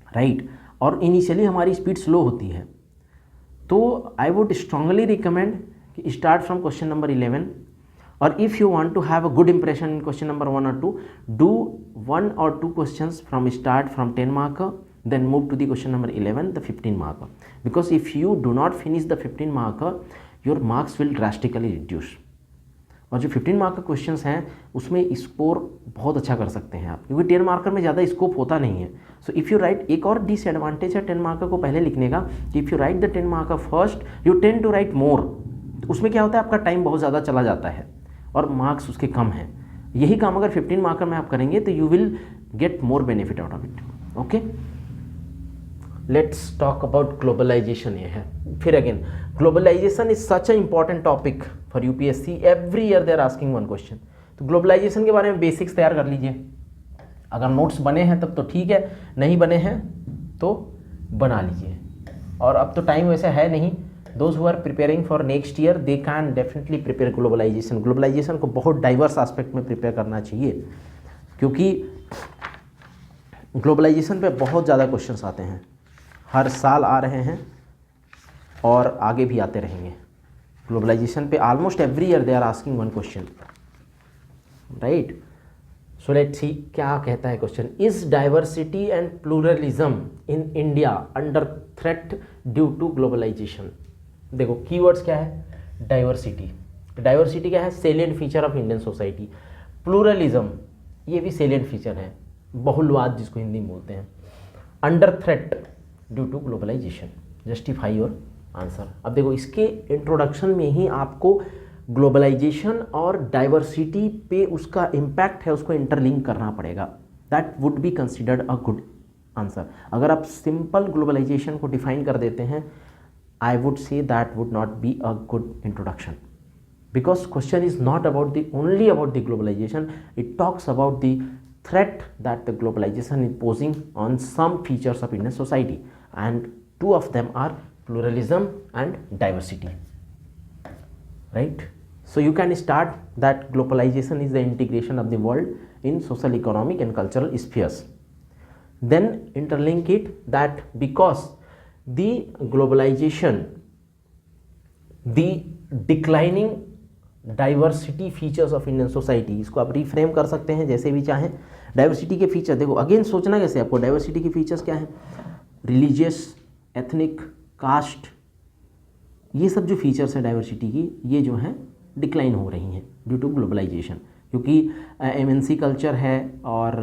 राइट। और इनिशियली हमारी स्पीड स्लो होती है, तो आई वुड स्ट्रांगली रिकमेंड कि स्टार्ट फ्रॉम क्वेश्चन नंबर 11, और if you want to have a good impression in question number 1 or 2, do 1 or 2 questions from start from 10 marker, then move to the question number 11, the 15 marker, because if you do not finish the 15 marker, your marks will drastically reduce. और जो 15 mark का questions हैं उसमें score बहुत अच्छा कर सकते हैं आप, क्योंकि 10 मार्कर में ज़्यादा स्कोप होता नहीं है। सो इफ़ यू राइट, एक और डिसएडवांटेज है 10 मार्कर को पहले लिखने का कि if you write the 10 marker first you tend to write more. उसमें क्या होता है, आपका टाइम बहुत ज़्यादा चला जाता है और मार्क्स उसके कम हैं। यही काम अगर 15 मार्कर में आप करेंगे तो you will get more benefit out of it. Okay, let's talk about globalisation. ये है फिर again, globalisation is such a important topic for UPSC, every year they are asking one question. तो ग्लोबलाइजेशन के बारे में बेसिक्स तैयार कर लीजिए। अगर नोट्स बने हैं तब तो ठीक है, नहीं बने हैं तो बना लीजिए। और अब तो टाइम वैसे है नहीं, those who are preparing for next year they can definitely prepare globalisation. Globalisation को बहुत डाइवर्स एस्पेक्ट में प्रिपेयर करना चाहिए, क्योंकि ग्लोबलाइजेशन पे बहुत ज़्यादा क्वेश्चंस आते हैं, हर साल आ रहे हैं और आगे भी आते रहेंगे। ग्लोबलाइजेशन पे almost every year they are asking one question, right. So let's see क्या कहता है question. Is diversity and pluralism in India under threat due to globalisation. देखो कीवर्ड्स क्या है, डाइवर्सिटी। डाइवर्सिटी क्या है, salient feature of Indian society. Pluralism ये भी सेलिएंट फीचर है, बहुलवाद जिसको हिंदी में बोलते हैं। Under threat due to globalisation, justify your answer. अब देखो इसके इंट्रोडक्शन में ही आपको ग्लोबलाइजेशन और डाइवर्सिटी पे उसका इम्पैक्ट है उसको इंटरलिंक करना पड़ेगा। That would be considered a good answer. अगर आप सिंपल ग्लोबलाइजेशन को डिफाइन कर देते हैं, I would say that would not be a good introduction, because question is not about the only about the globalization, it talks about the threat that the globalization is posing on some features of Indian society, and two of them are pluralism and diversity, right? So you can start that globalization is the integration of the world in social, economic and cultural spheres. Then interlink it that because the globalization, the declining diversity features of Indian society, इसको आप reframe कर सकते हैं जैसे भी चाहें। Diversity के feature देखो, अगेन सोचना कैसे आपको, डाइवर्सिटी के फीचर्स क्या हैं, रिलीजियस, एथनिक, कास्ट, ये सब जो फीचर्स हैं डाइवर्सिटी की, ये जो हैं डिक्लाइन हो रही हैं ड्यू टू ग्लोबलाइजेशन, क्योंकि एमएनसी कल्चर है और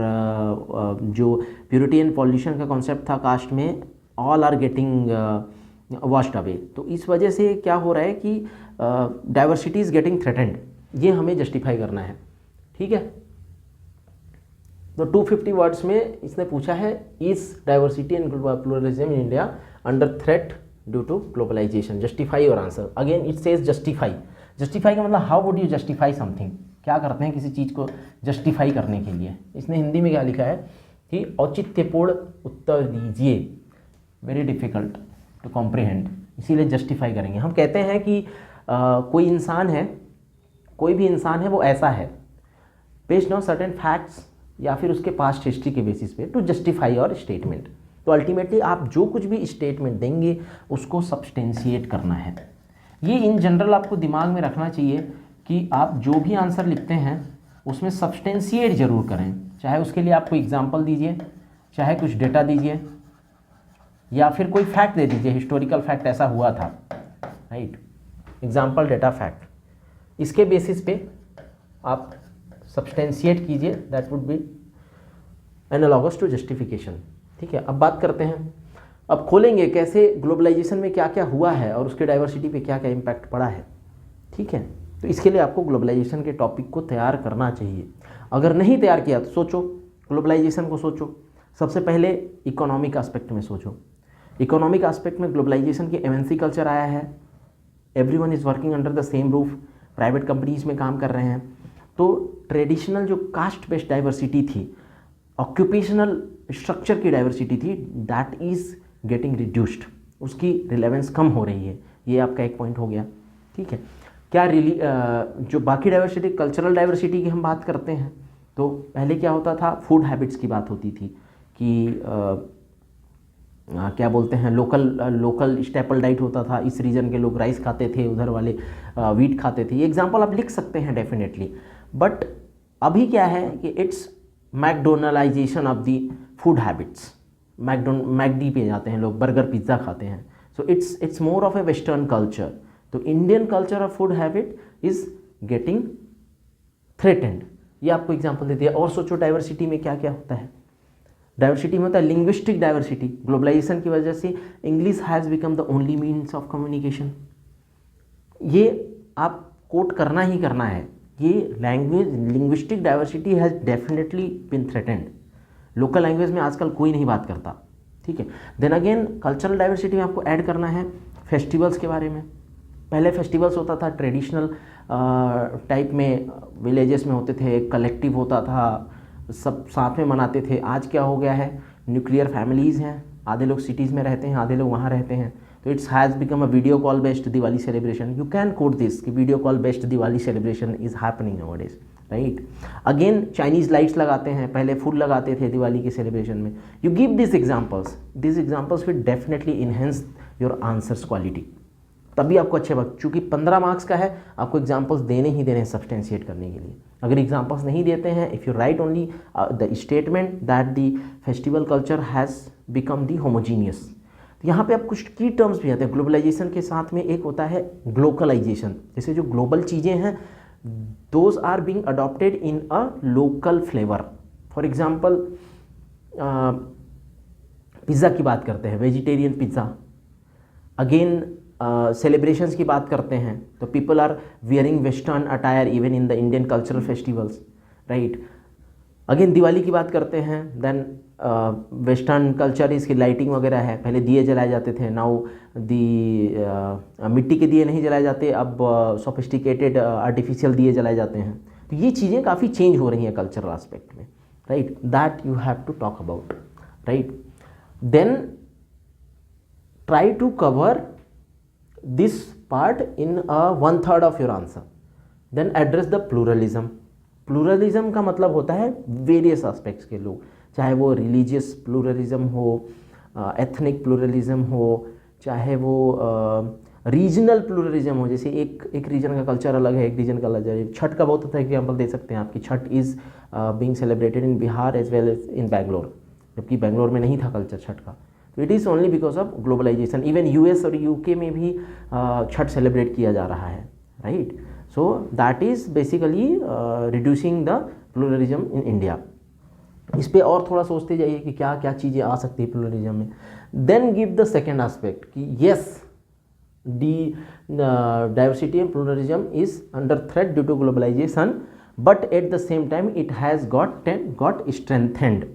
जो प्योरिटी एंड पॉल्यूशन का कॉन्सेप्ट था कास्ट में, all are getting washed away. तो इस वजह से क्या हो रहा है कि डाइवर्सिटी इज गेटिंग थ्रेटेंड, ये हमें जस्टिफाई करना है, ठीक है। तो 250 वर्ड्स में इसने पूछा है, is diversity and pluralism in India under threat due to globalisation, justify your answer. Again it says justify. Justify का मतलब how would you justify something, क्या करते हैं किसी चीज़ को जस्टिफाई करने के लिए। इसने हिंदी में क्या लिखा है कि औचित्यपूर्ण उत्तर दीजिए, वेरी डिफिकल्ट टू कॉम्प्रिहेंड, इसीलिए जस्टिफाई करेंगे। हम कहते हैं कि कोई इंसान है, कोई भी इंसान है, वो ऐसा है बेस्ड ऑन सर्टेन फैक्ट्स या फिर उसके पास्ट हिस्ट्री के बेसिस पे टू जस्टिफाई योर स्टेटमेंट। तो अल्टीमेटली आप जो कुछ भी स्टेटमेंट देंगे उसको सब्सटेंशिएट करना है। ये इन जनरल आपको दिमाग में रखना चाहिए कि आप जो भी आंसर लिखते हैं उसमें सब्सटेंशिएट जरूर करें, चाहे उसके लिए आप कोई एग्जाम्पल दीजिए, चाहे कुछ डेटा दीजिए, या फिर कोई फैक्ट दे दीजिए, हिस्टोरिकल फैक्ट ऐसा हुआ था, राइट, एग्जाम्पल, डेटा, फैक्ट, इसके बेसिस पे आप सब्सटेंशिएट कीजिए, that would be analogous to justification, ठीक है। अब बात करते हैं, अब खोलेंगे कैसे ग्लोबलाइजेशन में क्या क्या हुआ है और उसके डाइवर्सिटी पे क्या क्या इम्पैक्ट पड़ा है, ठीक है। तो इसके लिए आपको ग्लोबलाइजेशन के टॉपिक को तैयार करना चाहिए। अगर नहीं तैयार किया तो सोचो, ग्लोबलाइजेशन को सोचो। सबसे पहले इकोनॉमिक एस्पेक्ट में सोचो। इकोनॉमिक एस्पेक्ट में ग्लोबलाइजेशन की एमएनसी कल्चर आया है, everyone is working under the same roof, private companies में काम कर रहे हैं। तो ट्रेडिशनल जो कास्ट बेस्ड डाइवर्सिटी थी, ऑक्यूपेशनल स्ट्रक्चर की डाइवर्सिटी थी, दैट इज़ गेटिंग रिड्यूस्ड, उसकी रिलेवेंस कम हो रही है। ये आपका एक पॉइंट हो गया, ठीक है। क्या जो बाकी डाइवर्सिटी, कल्चरल डाइवर्सिटी की हम बात करते हैं, तो पहले क्या होता था, फूड हैबिट्स की बात होती थी कि क्या बोलते हैं, लोकल स्टेपल डाइट होता था, इस रीजन के लोग राइस खाते थे, उधर वाले वीट खाते थे। ये एग्जांपल आप लिख सकते हैं डेफिनेटली, बट अभी क्या है कि it's McDonaldization of the food habits. McD पे जाते हैं लोग, बर्गर पिज्ज़ा खाते हैं, so it's more of a western culture. तो Indian culture of food habit is getting threatened, ये आपको एग्जांपल दे दिया। और सोचो डाइवर्सिटी में क्या क्या होता है। डाइवर्सिटी में होता है लिंग्विस्टिक डाइवर्सिटी। ग्लोबलाइजेशन की वजह से English has become the only means of communication. ये आप कोट करना ही करना है। ये language linguistic diversity has definitely been threatened. Local language में आजकल कोई नहीं बात करता, ठीक है। देन अगेन कल्चरल डाइवर्सिटी में आपको ऐड करना है फेस्टिवल्स के बारे में। पहले फेस्टिवल्स होता था ट्रेडिशनल टाइप में, विलेजेस में होते थे, कलेक्टिव होता था, सब साथ में मनाते थे। आज क्या हो गया है, न्यूक्लियर फैमिलीज़ हैं, आधे लोग सिटीज़ में रहते हैं, आधे लोग वहाँ रहते हैं। तो it's has become a video call based Diwali celebration. You can quote this कि video call based Diwali celebration is happening nowadays, right. अगेन चाइनीज़ लाइट्स लगाते हैं, पहले फूल लगाते थे दिवाली के सेलिब्रेशन में। You give this examples will definitely enhance your answers quality. तभी आपको अच्छे वक्त, चूँकि 15 मार्क्स का है, आपको एग्जाम्पल्स देने ही देने हैं सब्सटेंशिएट करने के लिए। अगर एग्जाम्पल्स नहीं देते हैं, if you right only the statement that the festival culture has become the homogeneous, तो यहाँ पे आप कुछ की टर्म्स भी आते हैं। ग्लोबलाइजेशन के साथ में एक होता है ग्लोकलाइजेशन, जैसे जो ग्लोबल चीज़ें हैं those are being adopted in a local flavour. For example pizza की बात करते हैं, वेजिटेरियन पिज़्ज़ा। अगेन सेलिब्रेशंस की बात करते हैं तो people are wearing western attire even in the Indian cultural festivals, right. Again Diwali की बात करते हैं, देन वेस्टर्न कल्चर इसकी लाइटिंग वगैरह है। पहले दिए जलाए जाते थे, नाउ दी मिट्टी के दिए नहीं जलाए जाते, अब सोफिस्टिकेटेड आर्टिफिशियल दिए जलाए जाते हैं। तो ये चीज़ें काफ़ी चेंज हो रही हैं कल्चरल एस्पेक्ट में, right. That you have to talk about, right. Then try to cover this part in 1/3 of your answer. Then address the pluralism. Pluralism का मतलब होता है वेरियस एस्पेक्ट्स के लोग, चाहे वो रिलीजियस प्लूरलिज्म हो, एथनिक प्लूरलिज्म हो, चाहे वो रीजनल प्लूरलिज्म हो। जैसे एक रीजन का कल्चर अलग है, एक रीजन का अलग है। छठ का बहुत अच्छा एग्जाम्पल दे सकते हैं आपकी। Chhath is being celebrated in Bihar as well as in Bangalore, जबकि बैंगलोर में नहीं था कल्चर छठ का। तो it is only because of globalization. Even US और यूके में भी छठ सेलिब्रेट किया जा रहा है, राइट। So that is basically reducing the pluralism in India. इस पे और थोड़ा सोचते जाइए कि क्या क्या चीज़ें आ सकती है प्लूरलिज्म में। Then give the second aspect कि yes the diversity and pluralism is under threat due to globalization, but at the same time it has got strengthened.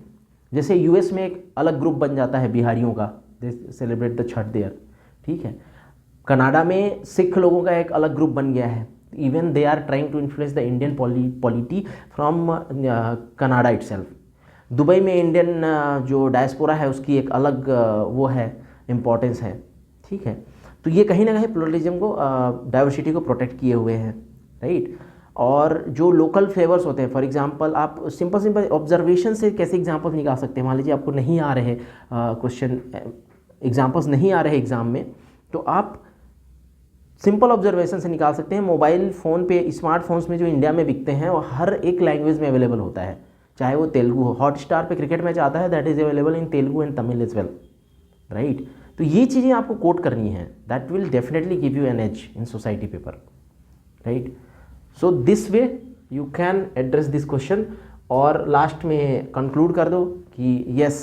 जैसे यूएस में एक अलग ग्रुप बन जाता है बिहारियों का, they celebrate the Chhath there, ठीक है। कनाडा में सिख लोगों का एक अलग ग्रुप बन गया है। Even they are trying to influence the Indian polity from Canada itself. Dubai में इंडियन जो डायस्पोरा है उसकी एक अलग वो है इम्पोर्टेंस है, ठीक है। तो ये कहीं ना कहीं प्लूरलिज्म को डाइवर्सिटी को प्रोटेक्ट किए हुए हैं, राइट। और जो लोकल फ्लेवर्स होते हैं, फॉर एग्जांपल आप सिंपल ऑब्जर्वेशन से कैसे एग्जांपल्स निकाल सकते हैं। मान लीजिए आपको नहीं आ रहे क्वेश्चन एग्जांपल्स नहीं आ रहे एग्ज़ाम में, तो आप सिंपल ऑब्जर्वेशन से निकाल सकते हैं। मोबाइल फ़ोन पे, स्मार्टफोन्स में जो इंडिया में बिकते हैं वो हर एक लैंग्वेज में अवेलेबल होता है, चाहे वो तेलुगु हो। हॉटस्टार पे क्रिकेट मैच आता है, that is available in Telugu and Tamil as well, right. तो ये चीज़ें आपको कोट करनी है, that will definitely give you an edge in society paper, right. So this way you can address this question. और लास्ट में कंक्लूड कर दो कि yes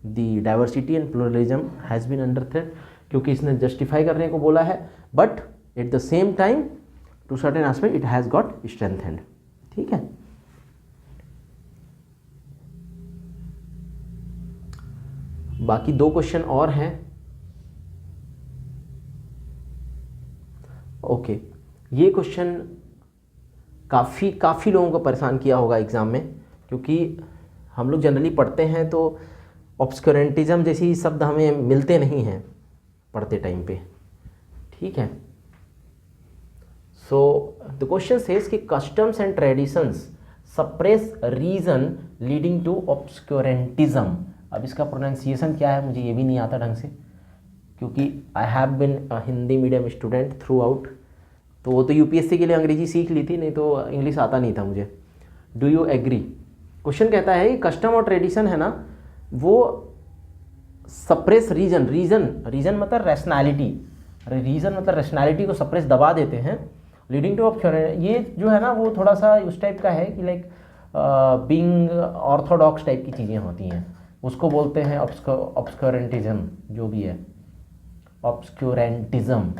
the diversity and pluralism has been under threat, क्योंकि इसने जस्टिफाई करने को बोला है, but at the same time to certain aspect it has got strengthened, ठीक है। बाकी 2 क्वेश्चन और हैं, ओके। ये क्वेश्चन काफ़ी लोगों को परेशान किया होगा एग्ज़ाम में, क्योंकि हम लोग जनरली पढ़ते हैं तो ऑब्सक्यूरेंटिज्म जैसी शब्द हमें मिलते नहीं हैं पढ़ते टाइम पे, ठीक है। सो द क्वेश्चन सेज कि customs and traditions suppress reason leading to obscurantism. अब इसका प्रोनाउंसिएशन क्या है मुझे ये भी नहीं आता ढंग से, क्योंकि I have been Hindi medium student through out. तो वो तो यूपीएससी के लिए अंग्रेजी सीख ली थी, नहीं तो इंग्लिश आता नहीं था मुझे। Do you agree? क्वेश्चन कहता है कि कस्टम और ट्रेडिशन है ना, वो सप्रेस रीजन मतलब रैशनैलिटी, रीजन मतलब रैशनैलिटी को सप्रेस दबा देते हैं लीडिंग टू ऑब्सक्योरेंटी, ये जो है ना वो थोड़ा सा उस टाइप का है कि लाइक बीइंग ऑर्थोडॉक्स टाइप की चीज़ें होती हैं, उसको बोलते हैं ऑब्सक्योरेंटिज्म, जो भी है obscurantism,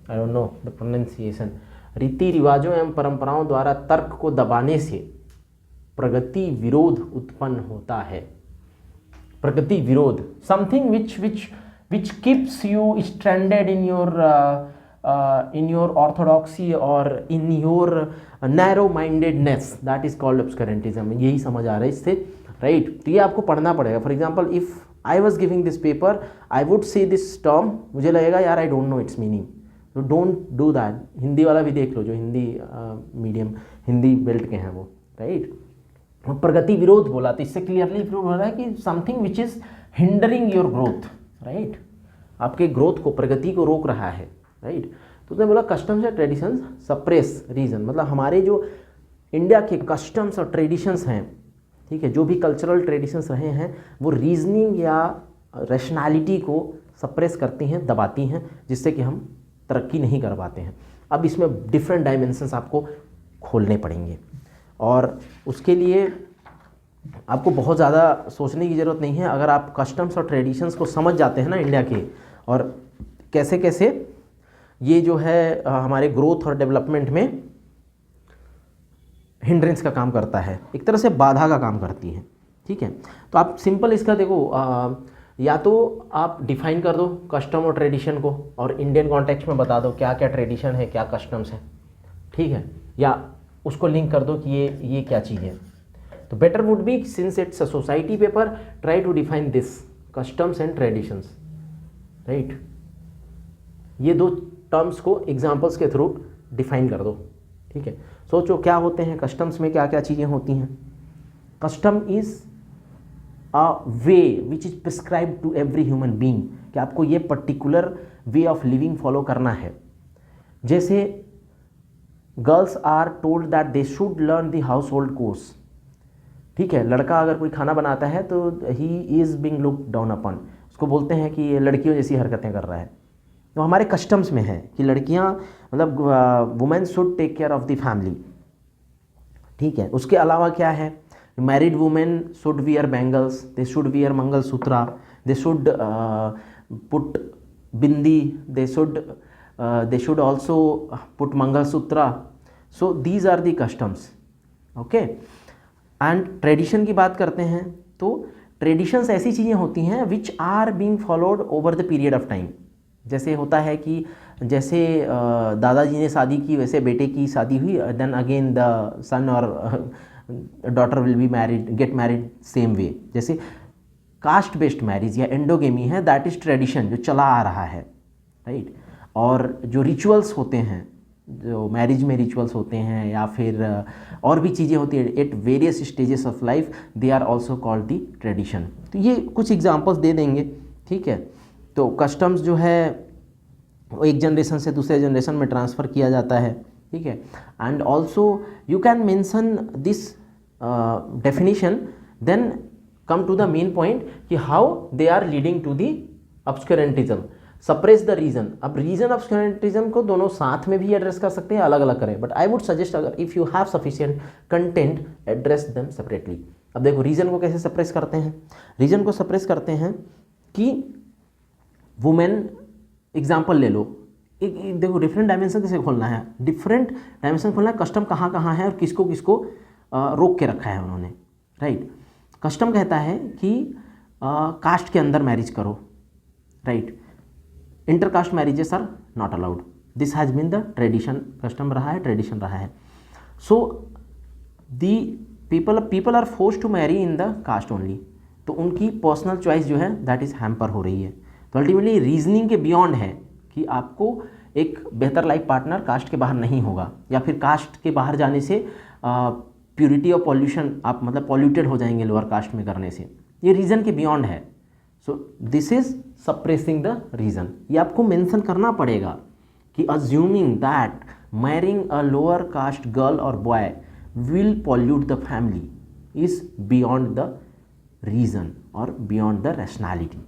I don't know the pronunciation. रीति रिवाजों एवं परंपराओं द्वारा तर्क को दबाने से प्रगति विरोध उत्पन्न होता है। प्रगति विरोध, something which keeps you stranded in your orthodoxy or in your narrow mindedness, that is called obscurantism। यही समझ आ रहा है इससे, राइट। तो ये आपको पढ़ना पड़ेगा। For example if I was giving this paper, I would say this term, मुझे लगेगा यार आई डोंट नो इट्स मीनिंग, तो डोंट डू दैट। हिंदी वाला भी देख लो, जो हिंदी मीडियम हिंदी बेल्ट के हैं वो, राइट। प्रगति विरोध बोला तो इससे क्लियरली प्रूव हो रहा है कि something which is hindering your growth, right, आपके ग्रोथ को, प्रगति को रोक रहा है, राइट। तो उसने बोला कस्टम्स या ट्रेडिशंस सप्रेस रीजन, मतलब हमारे जो इंडिया के कस्टम्स और ट्रेडिशंस हैं, ठीक है, जो भी कल्चरल ट्रेडिशंस रहे हैं वो रीजनिंग या रैशनैलिटी को सप्रेस करती हैं, दबाती हैं, जिससे कि हम तरक्की नहीं कर पाते हैं। अब इसमें डिफरेंट डायमेंशंस आपको खोलने पड़ेंगे और उसके लिए आपको बहुत ज़्यादा सोचने की ज़रूरत नहीं है। अगर आप कस्टम्स और ट्रेडिशंस को समझ जाते हैं ना इंडिया के, और कैसे कैसे ये जो है हमारे ग्रोथ और डेवलपमेंट में हिंड्रेंस का काम करता है, एक तरह से बाधा का काम करती है, ठीक है। तो आप सिंपल इसका देखो, या तो आप डिफाइन कर दो कस्टम और ट्रेडिशन को और इंडियन कॉन्टेक्स्ट में बता दो क्या क्या ट्रेडिशन है, क्या कस्टम्स है, ठीक है, या उसको लिंक कर दो कि ये क्या चीज़ है। तो better would be, since it's a society paper, try to define this customs and traditions, right. ये दो टर्म्स को एग्जाम्पल्स के थ्रू डिफाइन कर दो, ठीक है। सोचो क्या होते हैं कस्टम्स में, क्या क्या चीज़ें होती हैं। Custom is a way which is prescribe to every human being, कि आपको ये particular way of living follow करना है। जैसे girls are told that they should learn the household chores, ठीक है। लड़का अगर कोई खाना बनाता है तो he is being look down upon, उसको बोलते हैं कि ये लड़कियों जैसी हरकतें कर रहा है। तो हमारे कस्टम्स में है कि लड़कियां, मतलब women should take care of the family, ठीक है। उसके अलावा क्या है, married women should wear bangles, they should wear mangalsutra, they should put bindi, they should also put mangalsutra. So these are the customs, okay. And tradition की बात करते हैं तो ट्रेडिशंस ऐसी चीज़ें होती हैं which are being followed over the period of time. जैसे होता है कि जैसे दादाजी ने शादी की, वैसे बेटे की शादी हुई, देन अगेन द सन और daughter will be married, get married same way. जैसे कास्ट बेस्ड मैरिज या एंडोगेमी है, दैट इज़ ट्रेडिशन जो चला आ रहा है, राइट। और जो रिचुअल्स होते हैं, जो मैरिज में रिचुअल्स होते हैं या फिर और भी चीज़ें होती हैं at various stages of life, they are also called the tradition. तो ये कुछ एग्जांपल्स दे देंगे, ठीक है। तो कस्टम्स जो है वो एक जनरेशन से दूसरे जनरेशन में ट्रांसफ़र किया जाता है, ठीक है। And also you can mention this definition, then come to the main point कि how they are leading to the obscurantism, suppress the reason. अब रीजन ऑब्सक्यूरेंटिज्म को दोनों साथ में भी एड्रेस कर सकते हैं, अलग अलग करें, बट आई वुड सजेस्ट अगर if you have sufficient content, address them separately. अब देखो रीजन को कैसे सप्रेस करते हैं। रीजन को सप्रेस करते हैं कि वुमेन, एग्जाम्पल ले लो, एक देखो डिफरेंट डायमेंशन कैसे खोलना है, डिफरेंट डायमेंशन खोलना है। कस्टम कहाँ कहाँ है और किसको किसको रोक के रखा है उन्होंने, राइट। कस्टम कहता है कि कास्ट के अंदर मैरिज करो, राइट। Intercaste marriages are not allowed, this has been the tradition, custom रहा है, ट्रेडिशन रहा है। So the people are forced to marry in the caste only, तो उनकी पर्सनल चॉइस जो है दैट इज़ हैम्पर हो रही है। तो अल्टीमेटली रीजनिंग के बियॉन्ड है कि आपको एक बेहतर लाइफ पार्टनर कास्ट के बाहर नहीं होगा, या फिर कास्ट के बाहर जाने से प्योरिटी और पॉल्यूशन, आप मतलब पॉल्यूटेड हो जाएंगे लोअर कास्ट में करने से, ये रीज़न के बियॉन्ड है। So this is suppressing the reason. ये आपको मेंशन करना पड़ेगा कि assuming that marrying a lower caste girl और boy will pollute the family is beyond the reason और बियॉन्ड द रैशनैलिटी,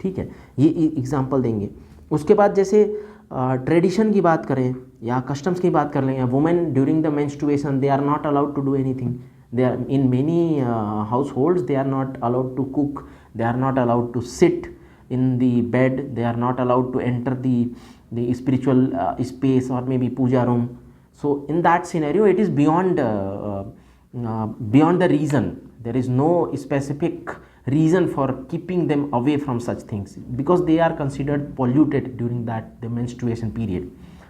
ठीक है। ये एग्जाम्पल देंगे। उसके बाद जैसे ट्रेडिशन की बात करें या कस्टम्स की बात कर लें, या women during the menstruation they are not allowed to do anything, they are in many households they are not allowed to cook, they are not allowed to sit in the bed, they are not allowed to enter the spiritual space or maybe puja room. So in that scenario it is beyond the reason. There is no specific reason for keeping them away from such things because they are considered polluted during that the menstruation period.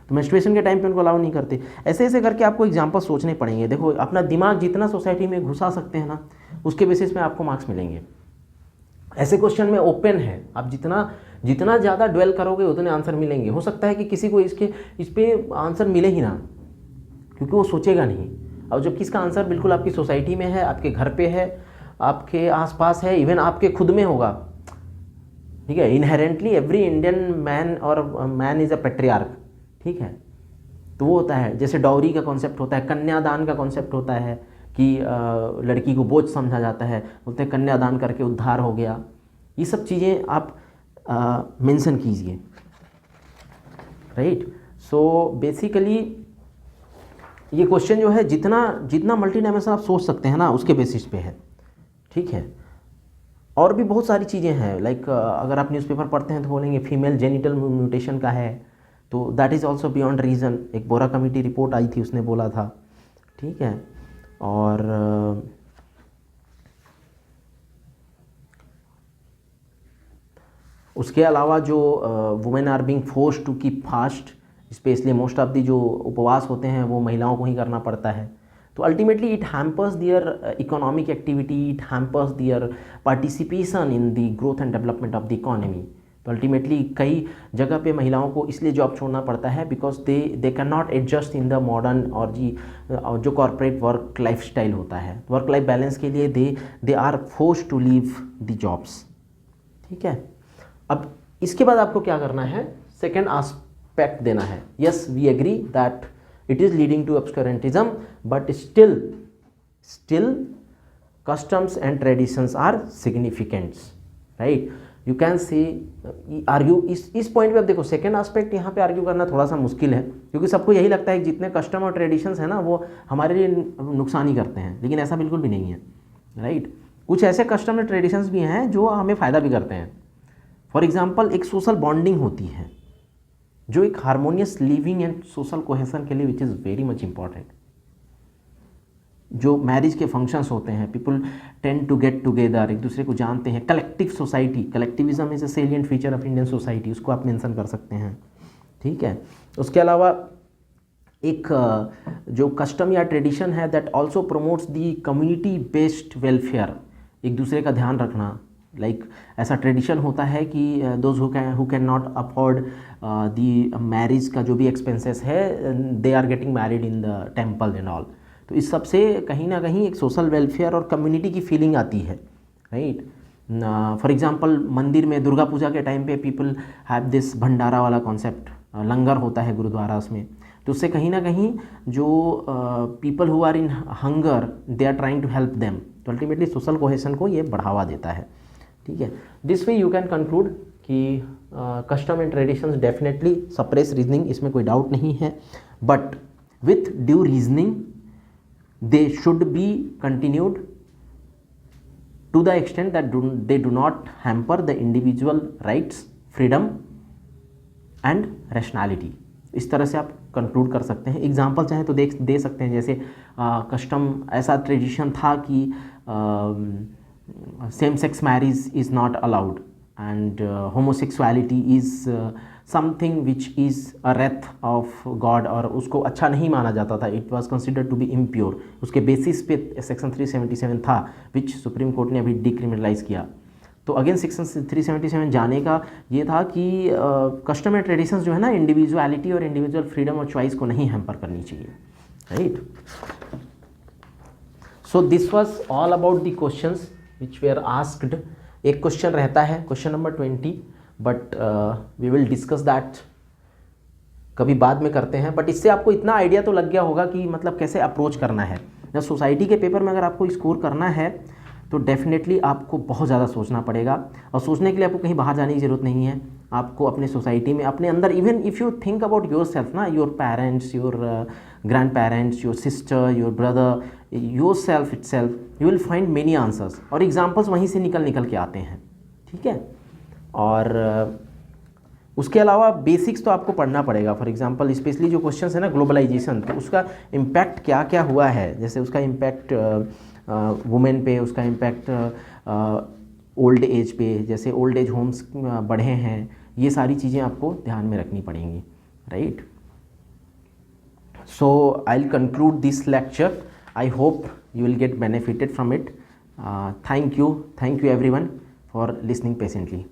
तो menstruation के time पे उनको allow नहीं करते। ऐसे ऐसे करके आपको एग्जांपल सोचने पड़ेंगे। देखो अपना दिमाग जितना सोसाइटी में घुसा सकते हैं ना, उसके बेसिस पे आपको मार्क्स मिलेंगे। ऐसे क्वेश्चन में ओपन है, आप जितना ज़्यादा ड्वेल करोगे उतने आंसर मिलेंगे। हो सकता है कि किसी को इस पे आंसर मिले ही ना, क्योंकि वो सोचेगा नहीं। और जबकि इसका आंसर बिल्कुल आपकी सोसाइटी में है, आपके घर पे है, आपके आसपास है, इवन आपके खुद में होगा। ठीक है, इनहेरेंटली एवरी इंडियन मैन और मैन इज़ अ पेट्रियार्क। ठीक है, तो वो होता है, जैसे डॉरी का कॉन्सेप्ट होता है, कन्यादान का कॉन्सेप्ट होता है कि लड़की को बोझ समझा जाता है, बोलते हैं कन्यादान करके उद्धार हो गया। ये सब चीज़ें आप मेंशन कीजिए, राइट। सो बेसिकली ये क्वेश्चन जो है जितना मल्टी डायमेंशन आप सोच सकते हैं ना, उसके बेसिस पे है। ठीक है, और भी बहुत सारी चीज़ें हैं, लाइक अगर आप न्यूज़पेपर पढ़ते हैं तो बोलेंगे फीमेल जेनिटल म्यूटेशन का है, तो that is also beyond reason. एक बोरा कमेटी रिपोर्ट आई थी, उसने बोला था। ठीक है, और उसके अलावा जो women are being forced to keep fast, specially most of the जो उपवास होते हैं वो महिलाओं को ही करना पड़ता है। तो ultimately it hampers their economic activity, it hampers their participation in the growth and development of the economy. तो अल्टीमेटली कई जगह पे महिलाओं को इसलिए जॉब छोड़ना पड़ता है because they can not adjust in the modern और जो कॉर्पोरेट वर्क लाइफ स्टाइल होता है। वर्क लाइफ बैलेंस के लिए they are forced to leave the jobs. ठीक है, अब इसके बाद आपको क्या करना है, सेकेंड आस्पेक्ट देना है। Yes we agree that it is leading to obscurantism, but still customs and traditions are significant, right? You can say argue इस पॉइंट पे। अब देखो सेकेंड एस्पेक्ट यहाँ पे आर्ग्यू करना थोड़ा सा मुश्किल है, क्योंकि सबको यही लगता है कि जितने कस्टम और ट्रेडिशंस हैं ना वो हमारे लिए नुकसान ही करते हैं, लेकिन ऐसा बिल्कुल भी नहीं है, राइट। कुछ ऐसे कस्टम और ट्रेडिशंस भी हैं जो हमें फ़ायदा भी करते हैं। फॉर एग्जाम्पल एक सोशल बॉन्डिंग होती है जो एक harmonious living and social cohesion के लिए which is very much important. जो मैरिज के फंक्शंस होते हैं, people tend to get together, एक दूसरे को जानते हैं। Collective society, collectivism is a salient feature of Indian society, उसको आप मेंशन कर सकते हैं। ठीक है, उसके अलावा एक जो कस्टम या ट्रेडिशन है that also promotes the community based welfare, एक दूसरे का ध्यान रखना। लाइक ऐसा ट्रेडिशन होता है कि those who can not afford the marriage का जो भी एक्सपेंसेस है, they are getting married in the temple and all. तो इस सब से कहीं ना कहीं एक सोशल वेलफेयर और कम्युनिटी की फीलिंग आती है, राइट। फॉर एग्जांपल मंदिर में दुर्गा पूजा के टाइम पे पीपल हैव दिस भंडारा वाला कॉन्सेप्ट, लंगर होता है गुरुद्वारा में। तो उससे कहीं ना कहीं जो people who are in hunger they are trying to help them, तो अल्टीमेटली सोशल कोहेशन को ये बढ़ावा देता है। ठीक है, this way you can conclude कि custom and traditions definitely suppress reasoning, इसमें कोई डाउट नहीं है, but with due reasoning they should be continued to the extent that they do not hamper the individual rights, freedom and rationality। इस तरह से आप conclude कर सकते हैं। एग्जाम्पल चाहें तो दे सकते हैं, जैसे कस्टम ऐसा ट्रेडिशन था कि same sex marriage is not allowed and homosexuality is something which is a wrath of God, और उसको अच्छा नहीं माना जाता था, it was considered to be impure. उसके बेसिस पे सेक्शन 377 था विच सुप्रीम कोर्ट ने अभी डिक्रिमिनलाइज किया। तो अगेन सेक्शन 377 जाने का ये था कि कस्टम एंड ट्रेडिशंस जो है ना, इंडिविजुअलिटी और इंडिविजुअल फ्रीडम और चॉइस को नहीं हैम्पर करनी चाहिए, right. So this was all about the questions which were asked. एक क्वेश्चन रहता है, question number 20, but we will discuss that कभी बाद में करते हैं। बट इससे आपको इतना आइडिया तो लग गया होगा कि मतलब कैसे अप्रोच करना है। जब सोसाइटी के पेपर में अगर आपको स्कोर करना है तो डेफिनेटली आपको बहुत ज़्यादा सोचना पड़ेगा। और सोचने के लिए आपको कहीं बाहर जाने की ज़रूरत नहीं है, आपको अपने सोसाइटी में, अपने अंदर, even if you think about yourself ना, your parents, your grandparents, your sister, your brother, yourself itself, you will find many answers, और एग्जाम्पल्स वहीं से निकल के आते हैं, ठीक है। और उसके अलावा बेसिक्स तो आपको पढ़ना पड़ेगा। फॉर एग्जांपल स्पेशली जो क्वेश्चंस है ना ग्लोबलाइजेशन, तो उसका इम्पैक्ट क्या क्या हुआ है, जैसे उसका इम्पैक्ट वुमेन पे, उसका इम्पैक्ट ओल्ड एज पे, जैसे ओल्ड एज होम्स बढ़े हैं, ये सारी चीज़ें आपको ध्यान में रखनी पड़ेंगी, right. So I will conclude this lecture, I hope you will get benefited from it. Thank you everyone for listening patiently.